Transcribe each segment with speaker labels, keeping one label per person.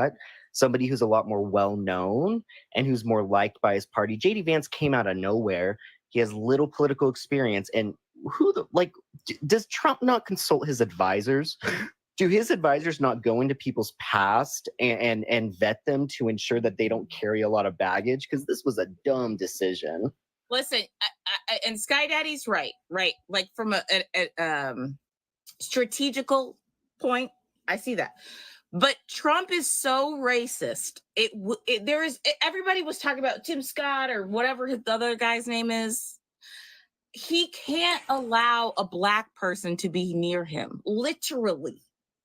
Speaker 1: Scott, somebody who's a lot more well-known and who's more liked by his party. J.D. Vance came out of nowhere. He has little political experience. And does Trump not consult his advisors? Do his advisors not go into people's past and vet them to ensure that they don't carry a lot of baggage? Because this was a dumb decision.
Speaker 2: Listen, and Sky Daddy's right? Like from a strategical point, I see that. But Trump is so racist. Everybody was talking about Tim Scott or whatever the other guy's name is. He can't allow a black person to be near him. Literally,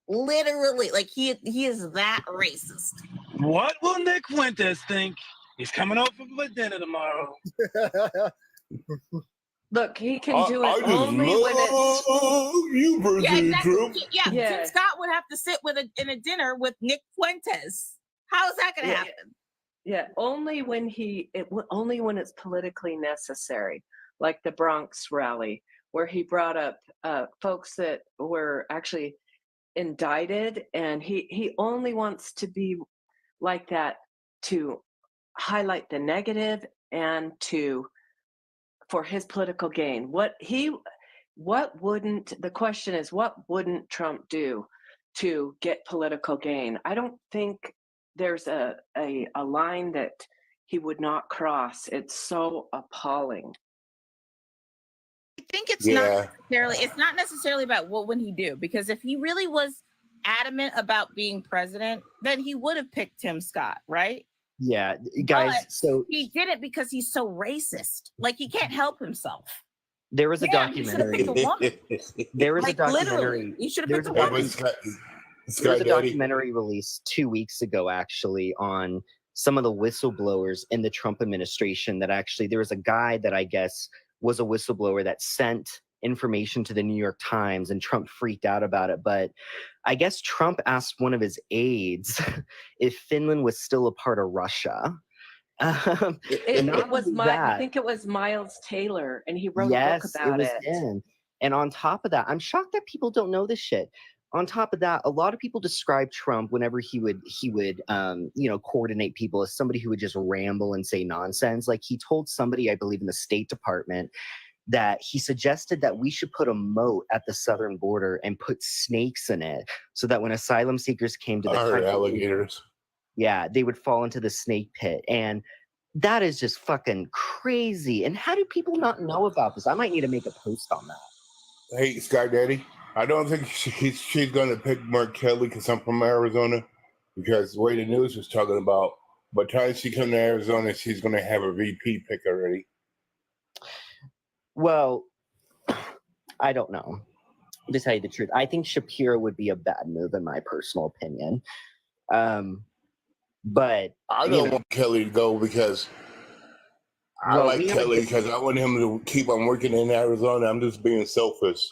Speaker 2: like he is that racist.
Speaker 3: What will Nick Fuentes think? He's coming over for dinner tomorrow.
Speaker 4: Look, he can do it only when it's...
Speaker 2: Yeah, exactly. Yeah, Tim Scott would have to sit in a dinner with Nick Fuentes. How is that going to happen?
Speaker 4: Yeah, only when it's politically necessary, like the Bronx rally, where he brought up folks that were actually indicted, and he only wants to be like that to highlight the negative and for his political gain. The question is, what wouldn't Trump do to get political gain? I don't think there's a line that he would not cross. It's so appalling.
Speaker 2: I think it's not necessarily about what would he do, because if he really was adamant about being president, then he would have picked Tim Scott, right?
Speaker 1: Yeah, guys.
Speaker 2: But
Speaker 1: so
Speaker 2: he did it because he's so racist. Like, he can't help himself.
Speaker 1: There was a documentary. There was a documentary.
Speaker 2: You should have picked a woman.
Speaker 1: There was a documentary released 2 weeks ago, actually, on some of the whistleblowers in the Trump administration. That actually, there was a guy that I guess was a whistleblower that sent information to the New York Times, and Trump freaked out about it. But I guess Trump asked one of his aides if Finland was still a part of Russia.
Speaker 4: I think it was Miles Taylor, and he wrote a book about it.
Speaker 1: And on top of that, I'm shocked that people don't know this shit. On top of that, a lot of people describe Trump whenever he would coordinate people as somebody who would just ramble and say nonsense. Like, he told somebody, I believe in the State Department, that he suggested that we should put a moat at the southern border and put snakes in it so that when asylum seekers came to the country,
Speaker 5: alligators.
Speaker 1: Yeah, they would fall into the snake pit. And that is just fucking crazy. And how do people not know about this? I might need to make a post on that.
Speaker 5: Hey, Sky Daddy, I don't think she's going to pick Mark Kelly because I'm from Arizona, because the way the news was talking about, by the time she comes to Arizona, she's going to have a VP pick already.
Speaker 1: Well, I don't know. To tell you the truth, I think Shapiro would be a bad move in my personal opinion. But
Speaker 5: I don't want Kelly to go because I like Kelly because I want him to keep on working in Arizona. I'm just being selfish.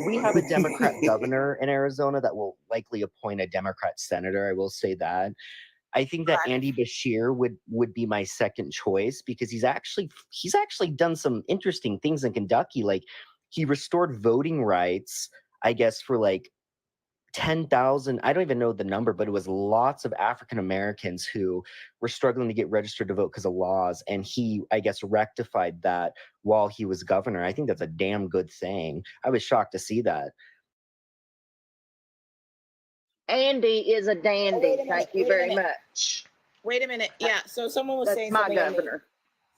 Speaker 1: We have a Democrat governor in Arizona that will likely appoint a Democrat senator. I will say that. I think that Andy Bashir would be my second choice because he's actually done some interesting things in Kentucky. Like, he restored voting rights, I guess, for like 10,000. I don't even know the number, but it was lots of African Americans who were struggling to get registered to vote because of laws. And he, I guess, rectified that while he was governor. I think that's a damn good thing. I was shocked to see that.
Speaker 6: Andy is a dandy. Thank you very much.
Speaker 2: Wait a minute. Yeah. So someone was saying
Speaker 6: my governor.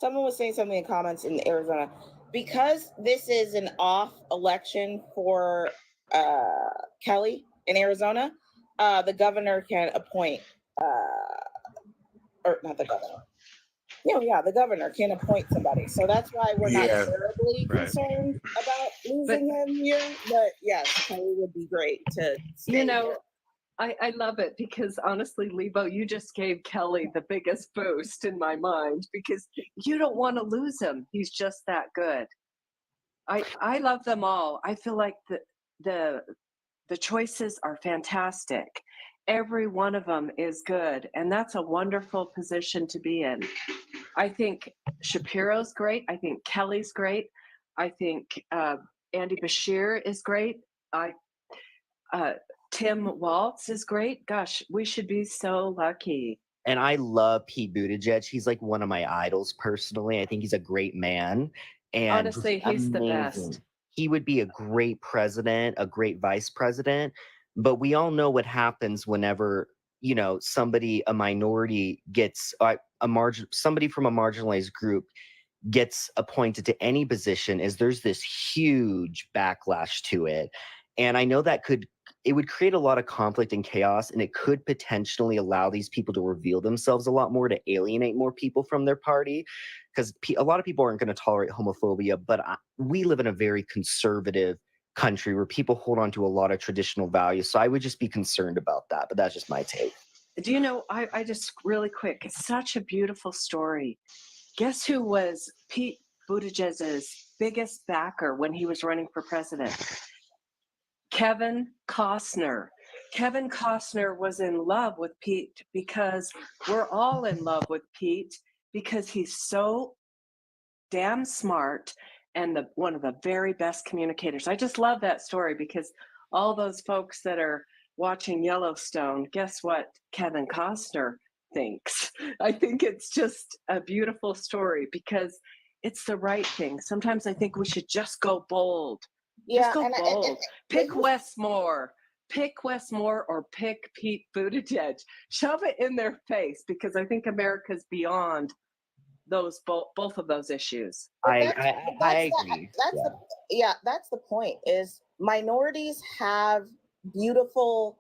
Speaker 2: Someone was saying something in comments in Arizona. Because this is an off election for Kelly in Arizona, the governor can appoint, or not the governor. Yeah, the governor can appoint somebody. So that's why we're not terribly concerned about losing him here. But yes, Kelly would be great to stay here.
Speaker 4: I love it because honestly, Lebo, you just gave Kelly the biggest boost in my mind because you don't want to lose him. He's just that good. I love them all. I feel like the choices are fantastic. Every one of them is good, and that's a wonderful position to be in. I think Shapiro's great. I think Kelly's great. I think Andy Bashir is great. Tim Waltz is great. Gosh, we should be so lucky.
Speaker 1: And I love Pete Buttigieg. He's like one of my idols personally. I think he's a great man and just
Speaker 4: Honestly, he's the
Speaker 1: amazing.
Speaker 4: best.
Speaker 1: He would be a great president, a great vice president. But we all know what happens whenever, you know, somebody, a minority gets somebody from a marginalized group gets appointed to any position, is there's this huge backlash to it. And I know that it would create a lot of conflict and chaos, and it could potentially allow these people to reveal themselves a lot more, to alienate more people from their party, because a lot of people aren't going to tolerate homophobia. But we live in a very conservative country where people hold on to a lot of traditional values. So I would just be concerned about that. But that's just my take.
Speaker 4: Do you know, I just really quick, it's such a beautiful story. Guess who was Pete Buttigieg's biggest backer when he was running for president? Kevin Costner. Kevin Costner was in love with Pete because we're all in love with Pete because he's so damn smart and one of the very best communicators. I just love that story because all those folks that are watching Yellowstone, guess what Kevin Costner thinks? I think it's just a beautiful story because it's the right thing. Sometimes I think we should just go bold. Just go bold. Pick Westmore. Pick Westmore or pick Pete Buttigieg. Shove it in their face because I think America's beyond those both of those issues.
Speaker 1: I agree.
Speaker 7: That's the point. Is minorities have beautiful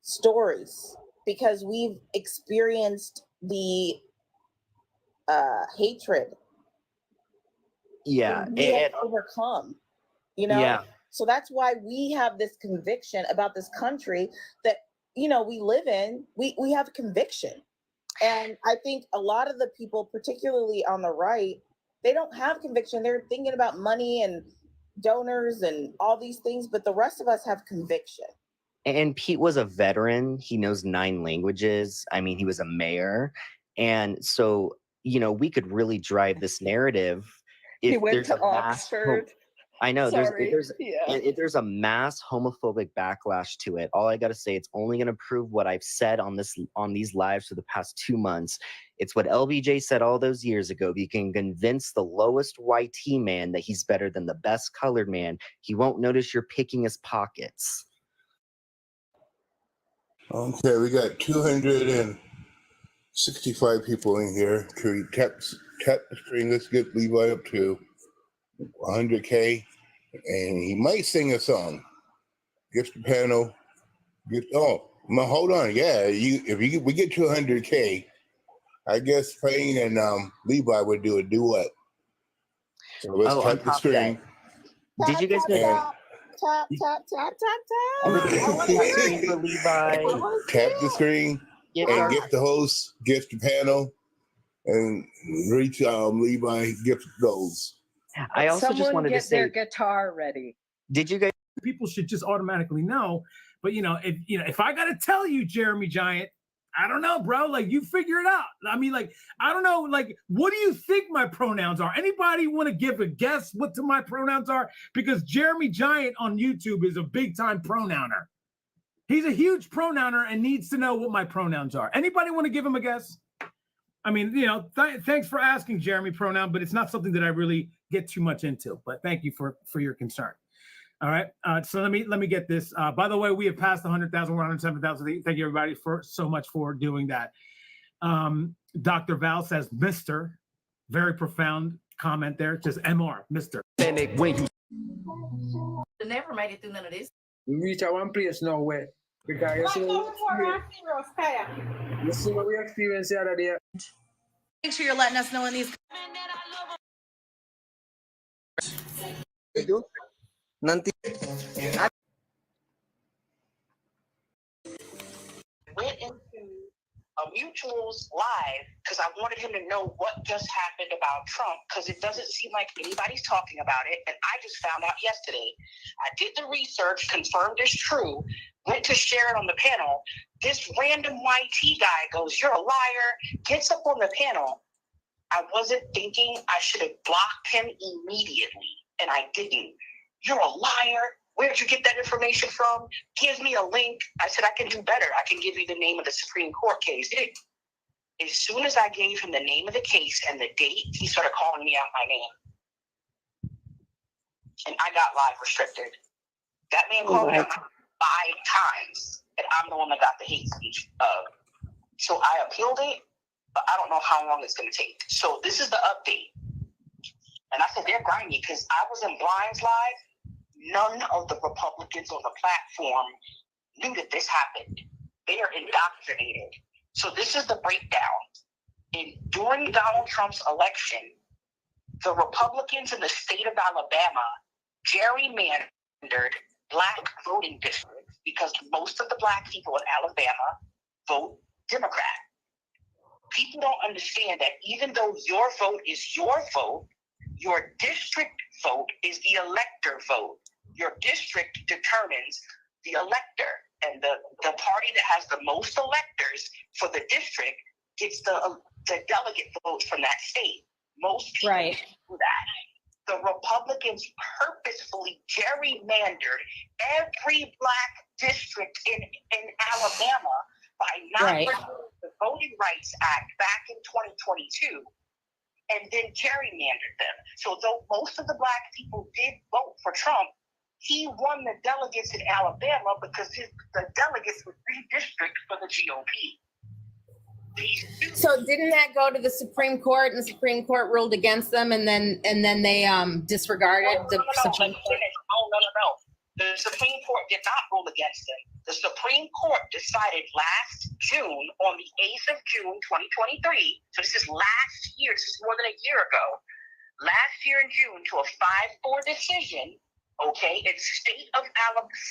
Speaker 7: stories because we've experienced the hatred.
Speaker 1: Yeah,
Speaker 7: we have overcome. You know.
Speaker 1: Yeah.
Speaker 7: So that's why we have this conviction about this country that, you know, we live in. We have conviction. And I think a lot of the people, particularly on the right, they don't have conviction. They're thinking about money and donors and all these things, but the rest of us have conviction.
Speaker 1: And Pete was a veteran. He knows 9 languages. I mean, he was a mayor. And so, you know, we could really drive this narrative. If
Speaker 4: he went
Speaker 1: there's
Speaker 4: to Oxford.
Speaker 1: I know
Speaker 4: Sorry.
Speaker 1: there's a mass homophobic backlash to it. All I got to say, it's only going to prove what I've said on these lives for the past 2 months. It's what LBJ said all those years ago. If you can convince the lowest YT man that he's better than the best colored man, he won't notice you're picking his pockets.
Speaker 5: Okay, we got 265 people in here. Can we tap the screen? Let's get Levi up to 100K, and he might sing a song. Gift the panel. Hold on. Yeah, we get to 100K, I guess Payne and Levi would do a duet. So let's tap the screen.
Speaker 1: Did you guys know?
Speaker 7: Tap.
Speaker 1: Tap the screen for Levi.
Speaker 5: Tap the screen and gift the host, gift the panel, and reach Levi gift goals.
Speaker 1: I also just wanted to say,
Speaker 4: their guitar ready.
Speaker 1: Did you guys?
Speaker 8: People should just automatically know. But if I gotta tell you, Jeremy Giant, I don't know, bro. Like, you figure it out. I mean, like, I don't know. Like, what do you think my pronouns are? Anybody want to give a guess what my pronouns are? Because Jeremy Giant on YouTube is a big time pronouner. He's a huge pronouner and needs to know what my pronouns are. Anybody want to give him a guess? I mean, thanks for asking, Jeremy Pronoun, but it's not something that I really get too much into. But thank you for your concern. All right. So let me get this. By the way, we have passed 100,000. We're 107,000. Thank you, everybody, so much for doing that. Dr. Val says, Mr. Very profound comment there. Just MR, Mr.
Speaker 2: Never made it through none of this.
Speaker 9: We reach our one place now where because you see what we experienced the other day.
Speaker 2: Make sure you're letting us know in these.
Speaker 10: Went into a mutual's live because I wanted him to know what just happened about Trump because it doesn't seem like anybody's talking about it. And I just found out yesterday. I did the research, confirmed it's true, went to share it on the panel. This random YT guy goes, "You're a liar," gets up on the panel. I wasn't thinking I should have blocked him immediately, and I didn't. "You're a liar. Where'd you get that information from? Give me a link. I said, I can do better. I can give you the name of the Supreme Court case. As soon as I gave him the name of the case and the date, he started calling me out my name. And I got live restricted. That man called me out 5 times, and I'm the one that got the hate speech. So I appealed it, but I don't know how long it's going to take. So this is the update. And I said, they're grimy because I was in Blinds Live. None of the Republicans on the platform knew that this happened. They are indoctrinated. So this is the breakdown. During Donald Trump's election, the Republicans in the state of Alabama gerrymandered black voting districts because most of the black people in Alabama vote Democrat. People don't understand that even though your vote is your vote, your district vote is the elector vote. Your district determines the elector, and the party that has the most electors for the district gets the delegate votes from that state. Most people do that. The Republicans purposefully gerrymandered every black district in Alabama by not renewing the Voting Rights Act back in 2022, and then gerrymandered them. So though most of the black people did vote for Trump, he won the delegates in Alabama because the delegates were redistricted for the GOP.
Speaker 11: So didn't that go to the Supreme Court, and the Supreme Court ruled against them, and then they disregarded the Supreme Court?
Speaker 10: No. The Supreme Court did not rule against them. The Supreme Court decided last June, on the 8th of June, 2023. So this is last year. This is more than a year ago. Last year in June, to a 5-4 decision. Okay, it's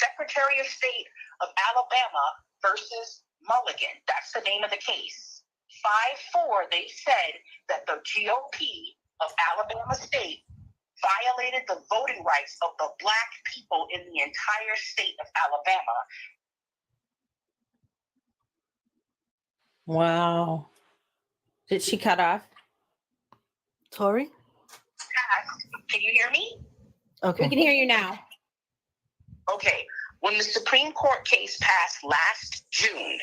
Speaker 10: Secretary of State of Alabama versus Mulligan. That's the name of the case. 5-4, they said that the GOP of Alabama State violated the voting rights of the black people in the entire state of Alabama.
Speaker 11: Wow. Did she cut off? Tori?
Speaker 10: Can you hear me?
Speaker 11: Okay. We can hear you now.
Speaker 10: Okay. When the Supreme Court case passed last June,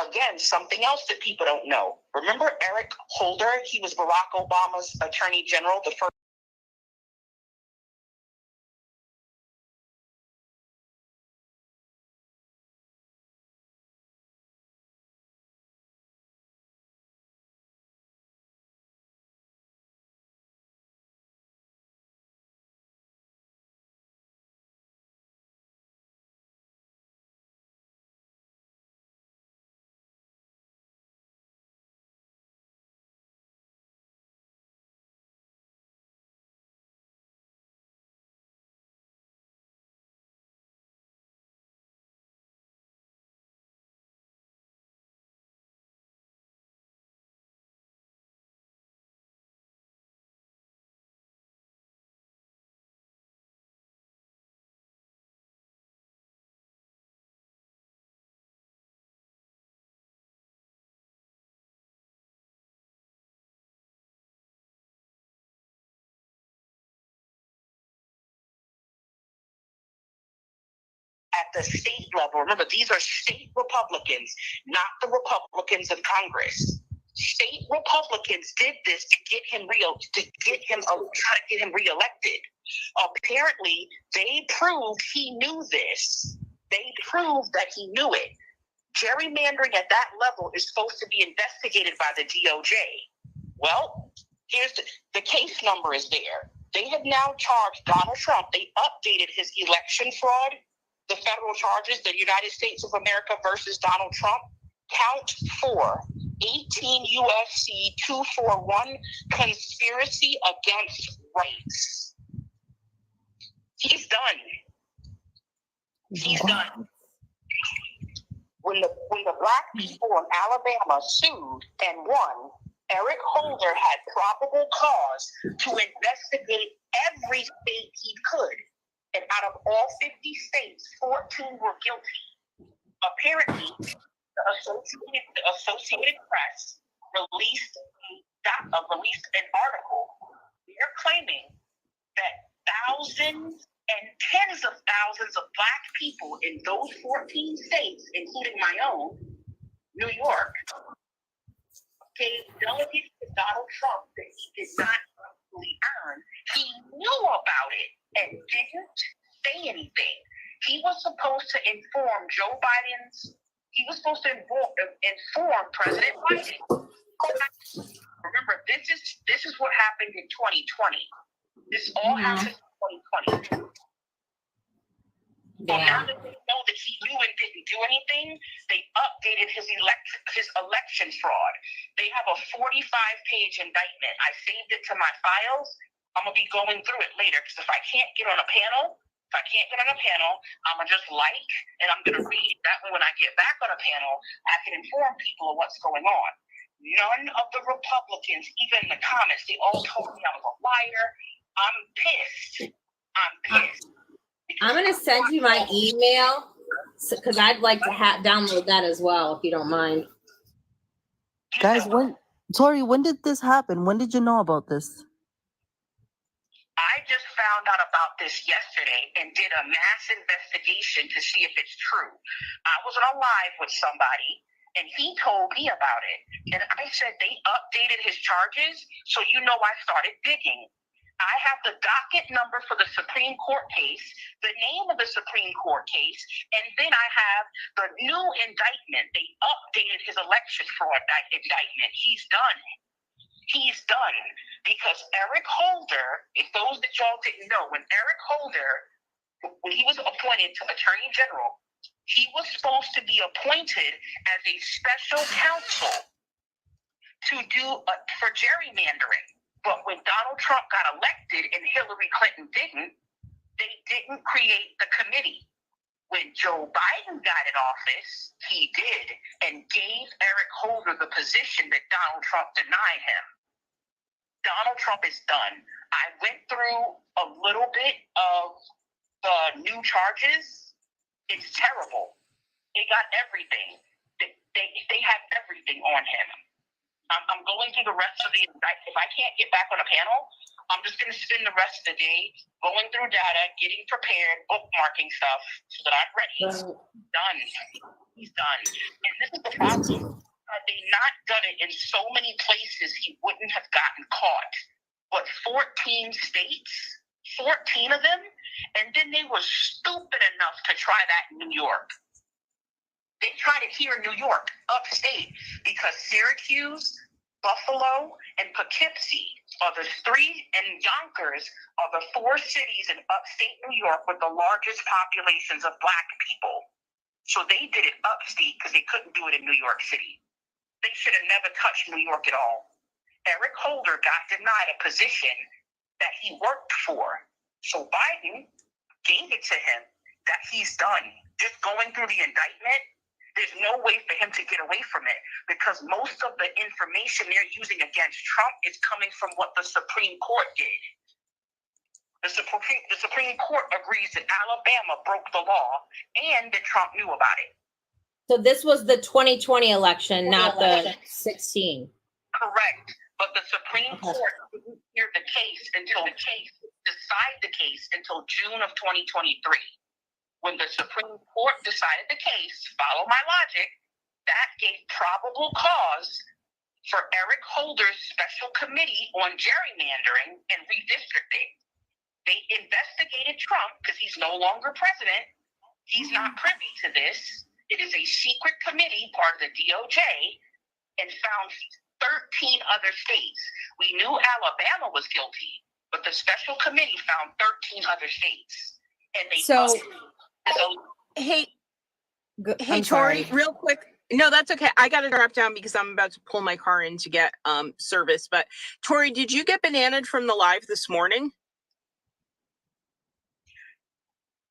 Speaker 10: again, something else that people don't know. Remember Eric Holder? He was Barack Obama's attorney general, the first. At the state level, remember, these are state Republicans, not the Republicans of Congress. State Republicans did this to get him try to get him reelected. Apparently, they proved he knew this. They proved that he knew it. Gerrymandering at that level is supposed to be investigated by the DOJ. Well, here's the case number is there. They have now charged Donald Trump. They updated his election fraud. The federal charges, the United States of America versus Donald Trump, count 4, 18 UFC 241, conspiracy against rights. He's done. He's done. When the black people in Alabama sued and won, Eric Holder had probable cause to investigate every state he could. And out of all 50 states, 14 were guilty. Apparently, the Associated Press released an article. They're claiming that thousands And tens of thousands of Black people in those 14 states, including my own, New York, gave delegates to Donald Trump that he did not actually earn. He knew about it and didn't say anything. He was supposed to inform Joe Biden's, he was supposed to inform President Biden. Remember, this is what happened in 2020. This all happened in 2020. So now that they know that he knew and didn't do anything, they updated his election fraud. They have a 45-page indictment. I saved it to my files. I'm going to be going through it later because if I can't get on a panel, I'm going to just and I'm going to read. That way when I get back on a panel, I can inform people of what's going on. None of the Republicans, even in the comments, they all told me I was a liar. I'm pissed.
Speaker 11: I'm going to send you my email because I'd like to download that as well, if you don't mind.
Speaker 12: Guys, when did this happen? When did you know about this?
Speaker 10: I just found out about this yesterday and did a mass investigation to see if it's true. I was on a live with somebody and he told me about it. And I said they updated his charges, so I started digging. I have the docket number for the Supreme Court case, the name of the Supreme Court case, and then I have the new indictment. They updated his election fraud indictment. He's done. Because Eric Holder, if those that y'all didn't know, when he was appointed to Attorney General, he was supposed to be appointed as a special counsel for gerrymandering. But when Donald Trump got elected and Hillary Clinton didn't, they didn't create the committee. When Joe Biden got in office, he did and gave Eric Holder the position that Donald Trump denied him. Donald Trump is done. I went through a little bit of the new charges. It's terrible. They got everything. They have everything on him. I'm going through the rest of the indictment. If I can't get back on a panel, I'm just going to spend the rest of the day going through data, getting prepared, bookmarking stuff so that I'm ready. Done. He's done. And this is the problem. They not done it in so many places he wouldn't have gotten caught. But 14 states, 14 of them, and then they were stupid enough to try that in New York. They tried it here in New York, upstate, because Syracuse, Buffalo, and Poughkeepsie are the three, and Yonkers are the four cities in upstate New York with the largest populations of Black people. So they did it upstate because they couldn't do it in New York City. They should have never touched New York at all. Eric Holder got denied a position that he worked for. So Biden gave it to him that he's done. Just going through the indictment, there's no way for him to get away from it because most of the information they're using against Trump is coming from what the Supreme Court did. The Supreme Court agrees that Alabama broke the law and that Trump knew about it.
Speaker 11: So this was the 2020 election, not the 16.
Speaker 10: Correct. But the Supreme Court didn't hear the case decide the case until June of 2023. When the Supreme Court decided the case, follow my logic, that gave probable cause for Eric Holder's special committee on gerrymandering and redistricting. They investigated Trump because he's no longer president. He's not privy to this. It is a secret committee, part of the DOJ, and found 13 other states. We knew Alabama was guilty, but the special committee found 13 other states. And they
Speaker 13: Hey, Tori, real quick. No, that's okay. I got to drop down because I'm about to pull my car in to get service. But Tori, did you get bananaed from the live this morning?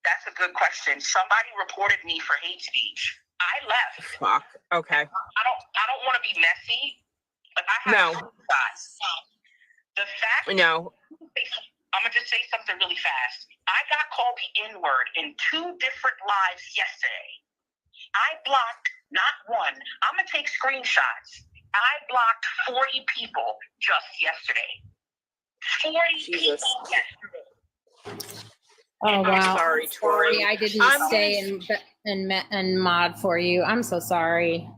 Speaker 10: That's a good question. Somebody reported me for hate speech. I left.
Speaker 13: Fuck. Okay.
Speaker 10: I don't want to be messy, but I have shots. The fact.
Speaker 13: No.
Speaker 10: I'm gonna just say something really fast. I got called the N-word in 2 different lives yesterday. I blocked not one. I'm gonna take screenshots. I blocked 40 people just yesterday. 40 people yesterday.
Speaker 11: Oh wow!
Speaker 13: sorry, Tori.
Speaker 11: I didn't
Speaker 13: I'm
Speaker 11: stay
Speaker 13: gonna-
Speaker 11: and mod for you. I'm so sorry.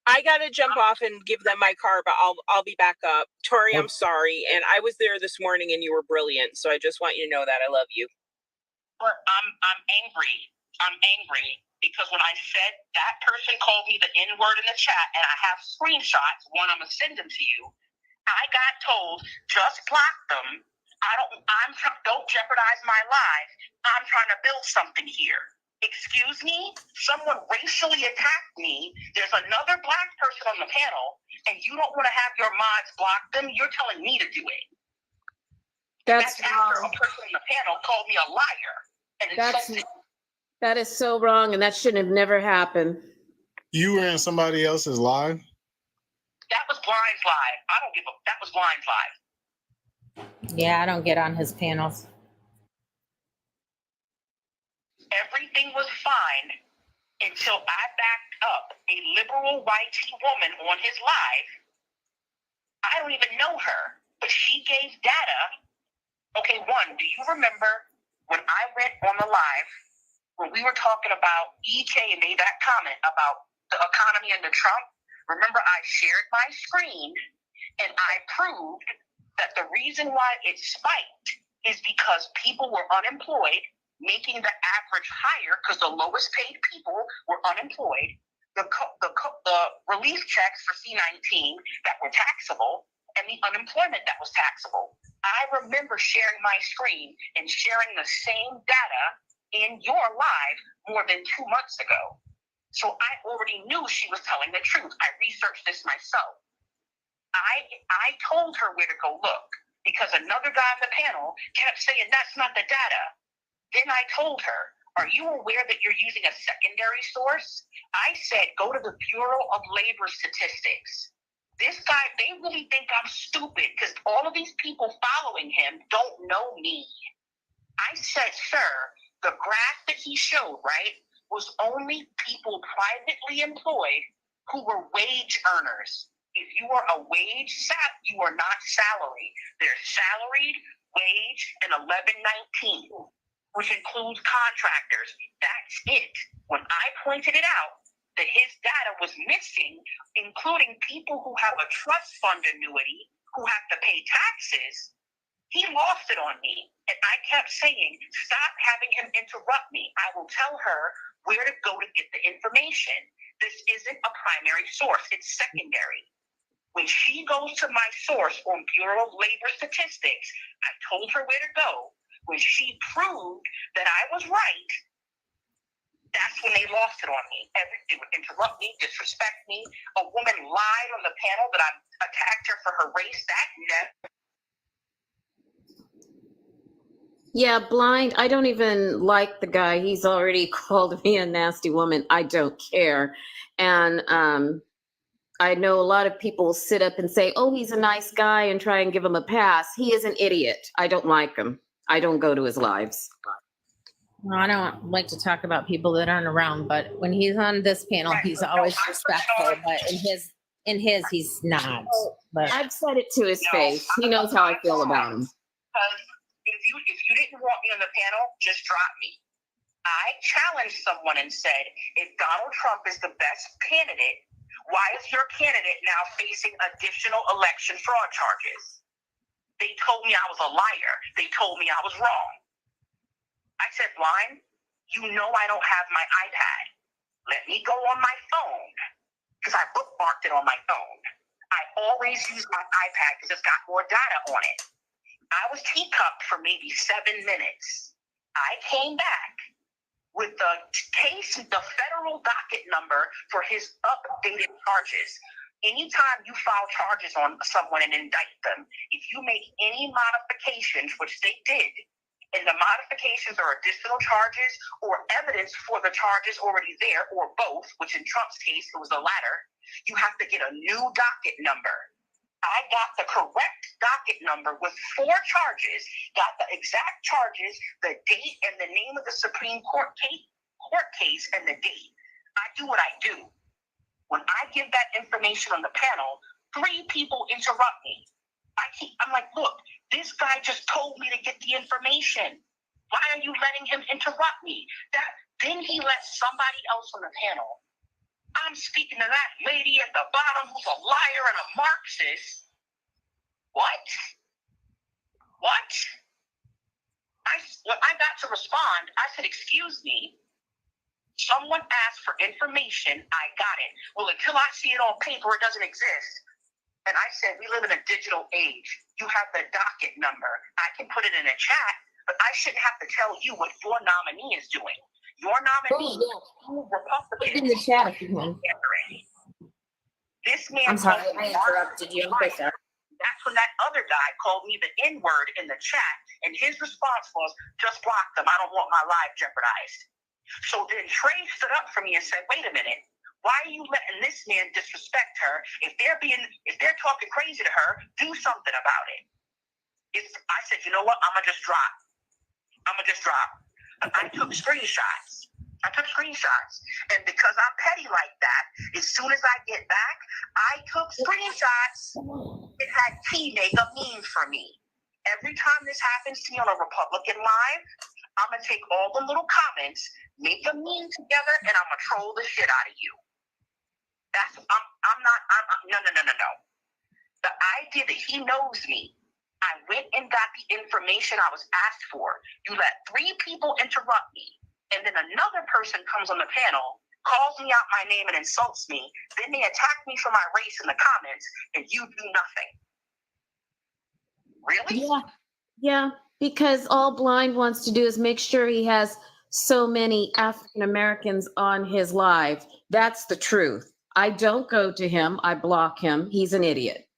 Speaker 13: I gotta jump off and give them my car, but I'll be back up. Tori, I'm sorry, and I was there this morning, and you were brilliant. So I just want you to know that I love you.
Speaker 10: But I'm angry. I'm angry because when I said that person called me the N word in the chat, and I have screenshots. One, I'm gonna send them to you. I got told just block them. Don't jeopardize my life. I'm trying to build something here. Excuse me? Someone racially attacked me. There's another black person on the panel, and you don't want to have your mods block them. You're telling me to do it. That's after a person on the panel called me a liar. And
Speaker 14: that is so wrong, and that shouldn't have never happened.
Speaker 15: You were in somebody else's live?
Speaker 10: That was Blind's live. I don't give a. That was Blind's live.
Speaker 11: Yeah, I don't get on his panels.
Speaker 10: Everything was fine until I backed up a liberal white woman on his live. I don't even know her, but she gave data. Okay, one, do you remember when I went on the live when we were talking about EJ made that comment about the economy under Trump? Remember, I shared my screen and I proved that the reason why it spiked is because people were unemployed, making the average higher because the lowest paid people were unemployed. The relief checks for C-19 that were taxable and the unemployment that was taxable. I remember sharing my screen and sharing the same data in your live more than 2 months ago. So I already knew she was telling the truth. I researched this myself. I told her where to go look because another guy on the panel kept saying that's not the data. Then I told her, are you aware that you're using a secondary source? I said, go to the Bureau of Labor Statistics. This guy, they really think I'm stupid because all of these people following him don't know me. I said, sir, the graph that he showed, right, was only people privately employed who were wage earners. If you are a wage you are not salary. There's salaried, wage, and 1119, which includes contractors. That's it. When I pointed it out that his data was missing, including people who have a trust fund annuity, who have to pay taxes, he lost it on me. And I kept saying, stop having him interrupt me. I will tell her where to go to get the information. This isn't a primary source. It's secondary. When she goes to my source on Bureau of Labor Statistics, I told her where to go. When she proved that I was right, that's when they lost it on me. They would interrupt me, disrespect me. A woman lied on the panel that I attacked her for her race. That never.
Speaker 14: Yeah, Blind, I don't even like the guy. He's already called me a nasty woman. I don't care. And I know a lot of people sit up and say, oh, he's a nice guy and try and give him a pass. He is an idiot. I don't like him. I don't go to his lives.
Speaker 11: Well, I don't like to talk about people that aren't around, but when he's on this panel, he's always respectful. But in his, he's not. But
Speaker 14: I've said it to his face. He knows how I feel about him.
Speaker 10: If you didn't want me on the panel, just drop me. I challenged someone and said, if Donald Trump is the best candidate, why is your candidate now facing additional election fraud charges? They told me I was a liar. They told me I was wrong. I said, Blind, you know I don't have my iPad. Let me go on my phone because I bookmarked it on my phone. I always use my iPad because it's got more data on it. I was teacupped for maybe 7 minutes. I came back with the case, the federal docket number for his updated charges. Anytime you file charges on someone and indict them, if you make any modifications, which they did, and the modifications are additional charges or evidence for the charges already there, or both, which in Trump's case, it was the latter, you have to get a new docket number. I got the correct docket number with 4 charges, got the exact charges, the date, and the name of the Supreme Court case, and the date. I do what I do. When I give that information on the panel, 3 people interrupt me. I'm like, look, this guy just told me to get the information. Why are you letting him interrupt me? Then he let somebody else on the panel. I'm speaking to that lady at the bottom who's a liar and a Marxist. What? When I got to respond, I said, excuse me. Someone asked for information. I got it. Well, until I see it on paper, it doesn't exist. And I said, we live in a digital age. You have the docket number. I can put it in a chat, but I shouldn't have to tell you what your nominee is doing. Your nominee, Republican,
Speaker 11: in the chat if you can.
Speaker 10: This man.
Speaker 11: I'm sorry, I interrupted you. I'm so sorry.
Speaker 10: That's when that other guy called me the N-word in the chat, and his response was, just block them. I don't want my life jeopardized. So then Trey stood up for me and said, wait a minute. Why are you letting this man disrespect her? If they're talking crazy to her, do something about it. I said, you know what? I'm going to just drop. I took screenshots. And because I'm petty like that, as soon as I get back, I took screenshots. It had T make a meme for me. Every time this happens to me on a Republican Live, I'm going to take all the little comments, make a meme together, and I'm going to troll the shit out of you. No. The idea that he knows me, I went and got the information I was asked for. You let 3 people interrupt me, and then another person comes on the panel, calls me out my name and insults me. Then they attack me for my race in the comments, and you do nothing. Really?
Speaker 14: Yeah, because all Blind wants to do is make sure he has so many African Americans on his live. That's the truth. I don't go to him. I block him. He's an idiot.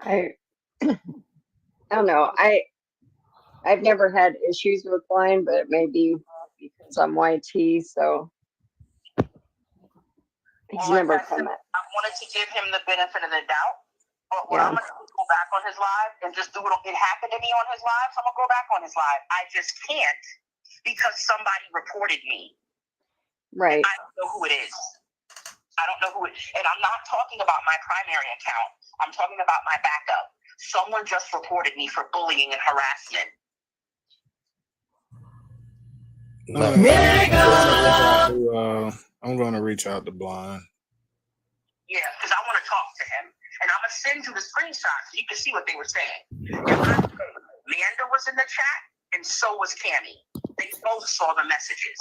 Speaker 16: I don't know. I've never had issues with Blind, but it may be because I'm YT, so he's never come at.
Speaker 10: I wanted to give him the benefit of the doubt, but what I'm going to do is go back on his live and just do it happened to me on his live, so I'm going to go back on his live. I just can't because somebody reported me.
Speaker 16: Right.
Speaker 10: I don't know who it is. And I'm not talking about my primary account. I'm talking about my backup. Someone just reported me for bullying and harassment.
Speaker 15: I'm going to reach out to Blind.
Speaker 10: Yeah, because I want to talk to him. And I'm going to send you the screenshots so you can see what they were saying. Amanda was in the chat, and so was Cammie. They both saw the messages.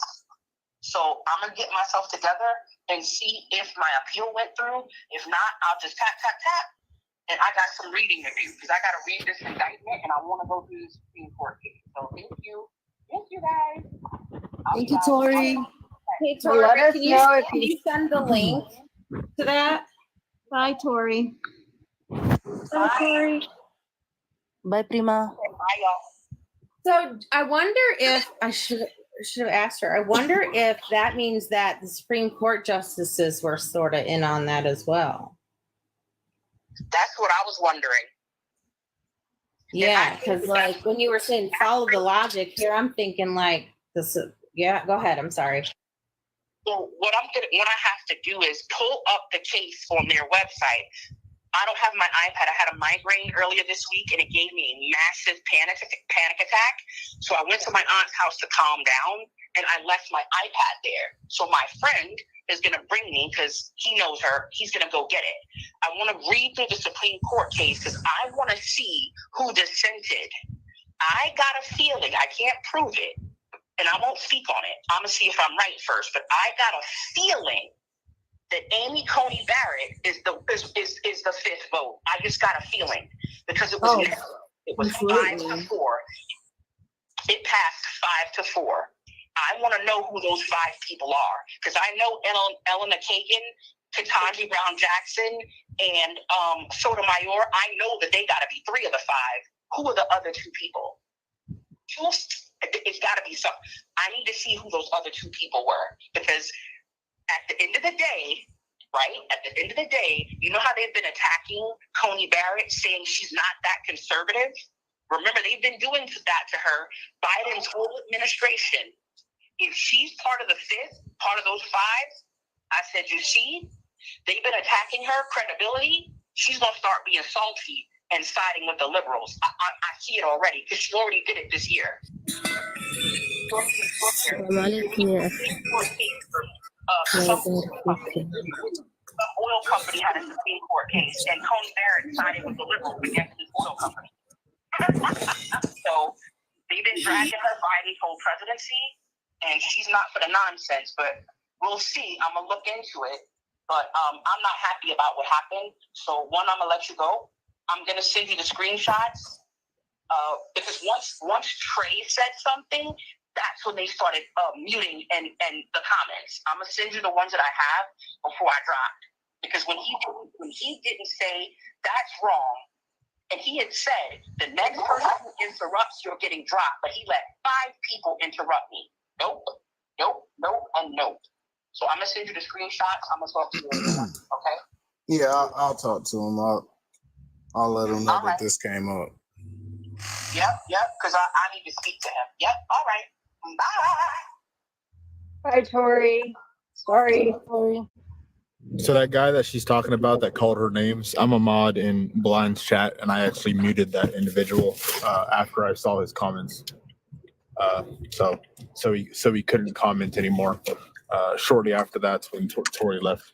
Speaker 10: So I'm going to get myself together and see if my appeal went through. If not, I'll just tap. And I got some reading to do because I got to read this indictment and I want to go through the Supreme Court case. So thank you. Thank you, guys.
Speaker 12: Thank you, Tori.
Speaker 11: Hey, Tori,
Speaker 16: Let us
Speaker 11: can
Speaker 16: know if
Speaker 11: you send the link to that?
Speaker 14: Bye, Tori.
Speaker 11: Bye, Tori.
Speaker 12: Bye, Prima.
Speaker 10: Bye, y'all.
Speaker 11: So I wonder if I should have asked her. I wonder if that means that the Supreme Court justices were sort of in on that as well.
Speaker 10: That's what I was wondering.
Speaker 11: Yeah, because like when you were saying follow the logic here, I'm thinking like this. Yeah, go ahead. I'm sorry.
Speaker 10: So what I have to do is pull up the case on their website. I don't have my iPad. I had a migraine earlier this week, and it gave me a massive panic attack. So I went to my aunt's house to calm down, and I left my iPad there. So my friend is going to bring me, because he knows her, he's going to go get it. I want to read through the Supreme Court case because I want to see who dissented. I got a feeling, I can't prove it, and I won't speak on it. I'm going to see if I'm right first, but I got a feeling that Amy Coney Barrett is the fifth vote. I just got a feeling because it was 5-4. It passed 5-4. I want to know who those 5 people are because I know Elena Kagan, Ketanji Brown Jackson, and Sotomayor. I know that they got to be 3 of the 5. Who are the other 2 people? It's got to be some. I need to see who those other 2 people were because at the end of the day, right? At the end of the day, you know how they've been attacking Coney Barrett, saying she's not that conservative? Remember, they've been doing that to her. Biden's whole administration. If she's part of the 5th, part of those 5, I said, you see, they've been attacking her credibility. She's going to start being salty. and siding with the liberals. I see it already because she already did it this year. The oil company had a Supreme Court case, and Tony Barrett sided with the liberals against his oil company. So they've been dragging her by this whole presidency, and she's not for the nonsense. But we'll see. I'm gonna look into it. But I'm not happy about what happened. So one, I'm gonna let you go. I'm gonna send you the screenshots because once Trey said something, that's when they started muting and the comments. I'm gonna send you the ones that I have before I dropped, because when he didn't say that's wrong, and he had said the next person who interrupts, you're getting dropped, but he let 5 people interrupt me. Nope, and nope. So I'm gonna send you the screenshots. I'm gonna talk to you later, okay?
Speaker 15: Yeah, I'll talk to him. I'll let him know that this came up.
Speaker 10: Yep, because I need to speak to him. Yep, all right. Bye.
Speaker 16: Bye, Tori. Sorry.
Speaker 15: So that guy that she's talking about that called her names, I'm a mod in Blind's chat, and I actually muted that individual after I saw his comments. So he couldn't comment anymore. Shortly after that's when Tori left.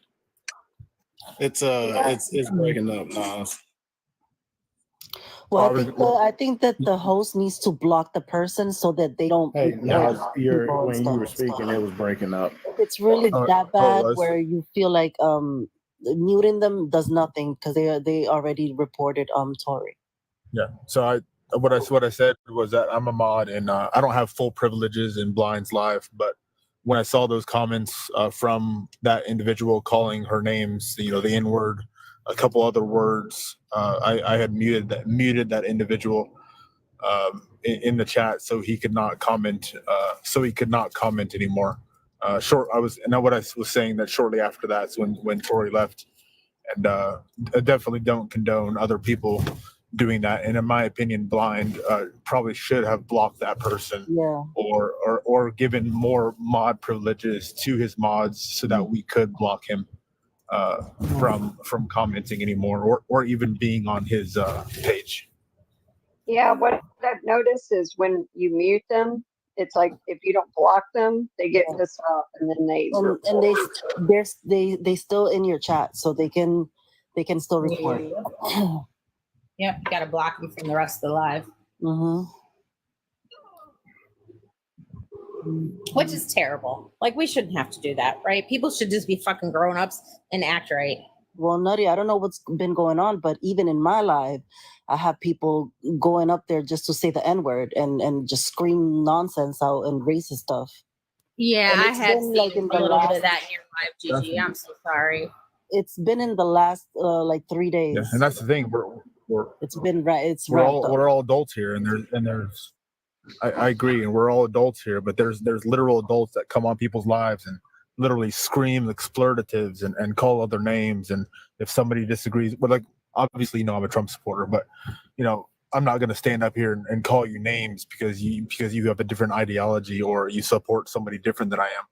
Speaker 15: It's breaking up now.
Speaker 12: Well, I think that the host needs to block the person so that they don't.
Speaker 15: Hey, now when you were
Speaker 12: and
Speaker 15: speaking,
Speaker 12: stuff.
Speaker 15: it was breaking up.
Speaker 12: It's really that
Speaker 15: it
Speaker 12: bad
Speaker 15: was?
Speaker 12: where you feel like muting them does nothing because they already reported Tory.
Speaker 15: Yeah. So what I said was that I'm a mod and I don't have full privileges in Blind's Live, but when I saw those comments from that individual calling her names, the N-word, a couple other words, I had muted that individual in the chat so he could not comment. So he could not comment anymore. What I was saying that shortly after that's when Tori left, and I definitely don't condone other people doing that. And in my opinion, Blind probably should have blocked that person, or given more mod privileges to his mods so that we could block him from commenting anymore, or even being on his page.
Speaker 16: Yeah, what I've noticed is when you mute them, it's like if you don't block them, they get pissed off and then they
Speaker 12: they still in your chat, so they can still report.
Speaker 11: Yep, you got to block them from the rest of the live. Which is terrible. Like, we shouldn't have to do that, right? People should just be fucking grown-ups and act right.
Speaker 12: Well, Nutty, I don't know what's been going on, but even in my live, I have people going up there just to say the N-word and just scream nonsense out and racist stuff.
Speaker 11: Yeah,
Speaker 12: And
Speaker 11: I
Speaker 12: it's
Speaker 11: had
Speaker 12: been,
Speaker 11: seen
Speaker 12: like, in
Speaker 11: a
Speaker 12: the
Speaker 11: little bit
Speaker 12: last-
Speaker 11: of that in your live, Gigi. I'm so sorry.
Speaker 12: It's been in the last 3 days.
Speaker 15: Yeah, and that's the thing. We're all adults here, and there's I agree, and we're all adults here, but there's literal adults that come on people's lives and literally scream expletives and call other names. And if somebody disagrees, well, like, obviously, I'm a Trump supporter, but I'm not going to stand up here and call you names because you have a different ideology or you support somebody different than I am.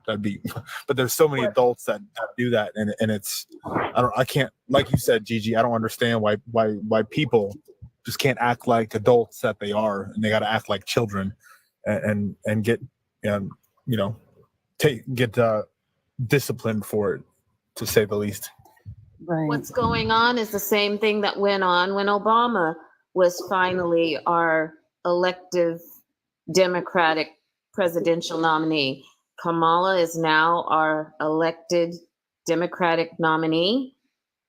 Speaker 15: That'd be, but there's so many adults that do that, and it's, I can't, like you said, Gigi, I don't understand why people just can't act like adults that they are, and they got to act like children, and get get disciplined for it, to say the least.
Speaker 14: What's going on is the same thing that went on when Obama was finally our elective Democratic presidential nominee. Kamala is now our elected Democratic nominee.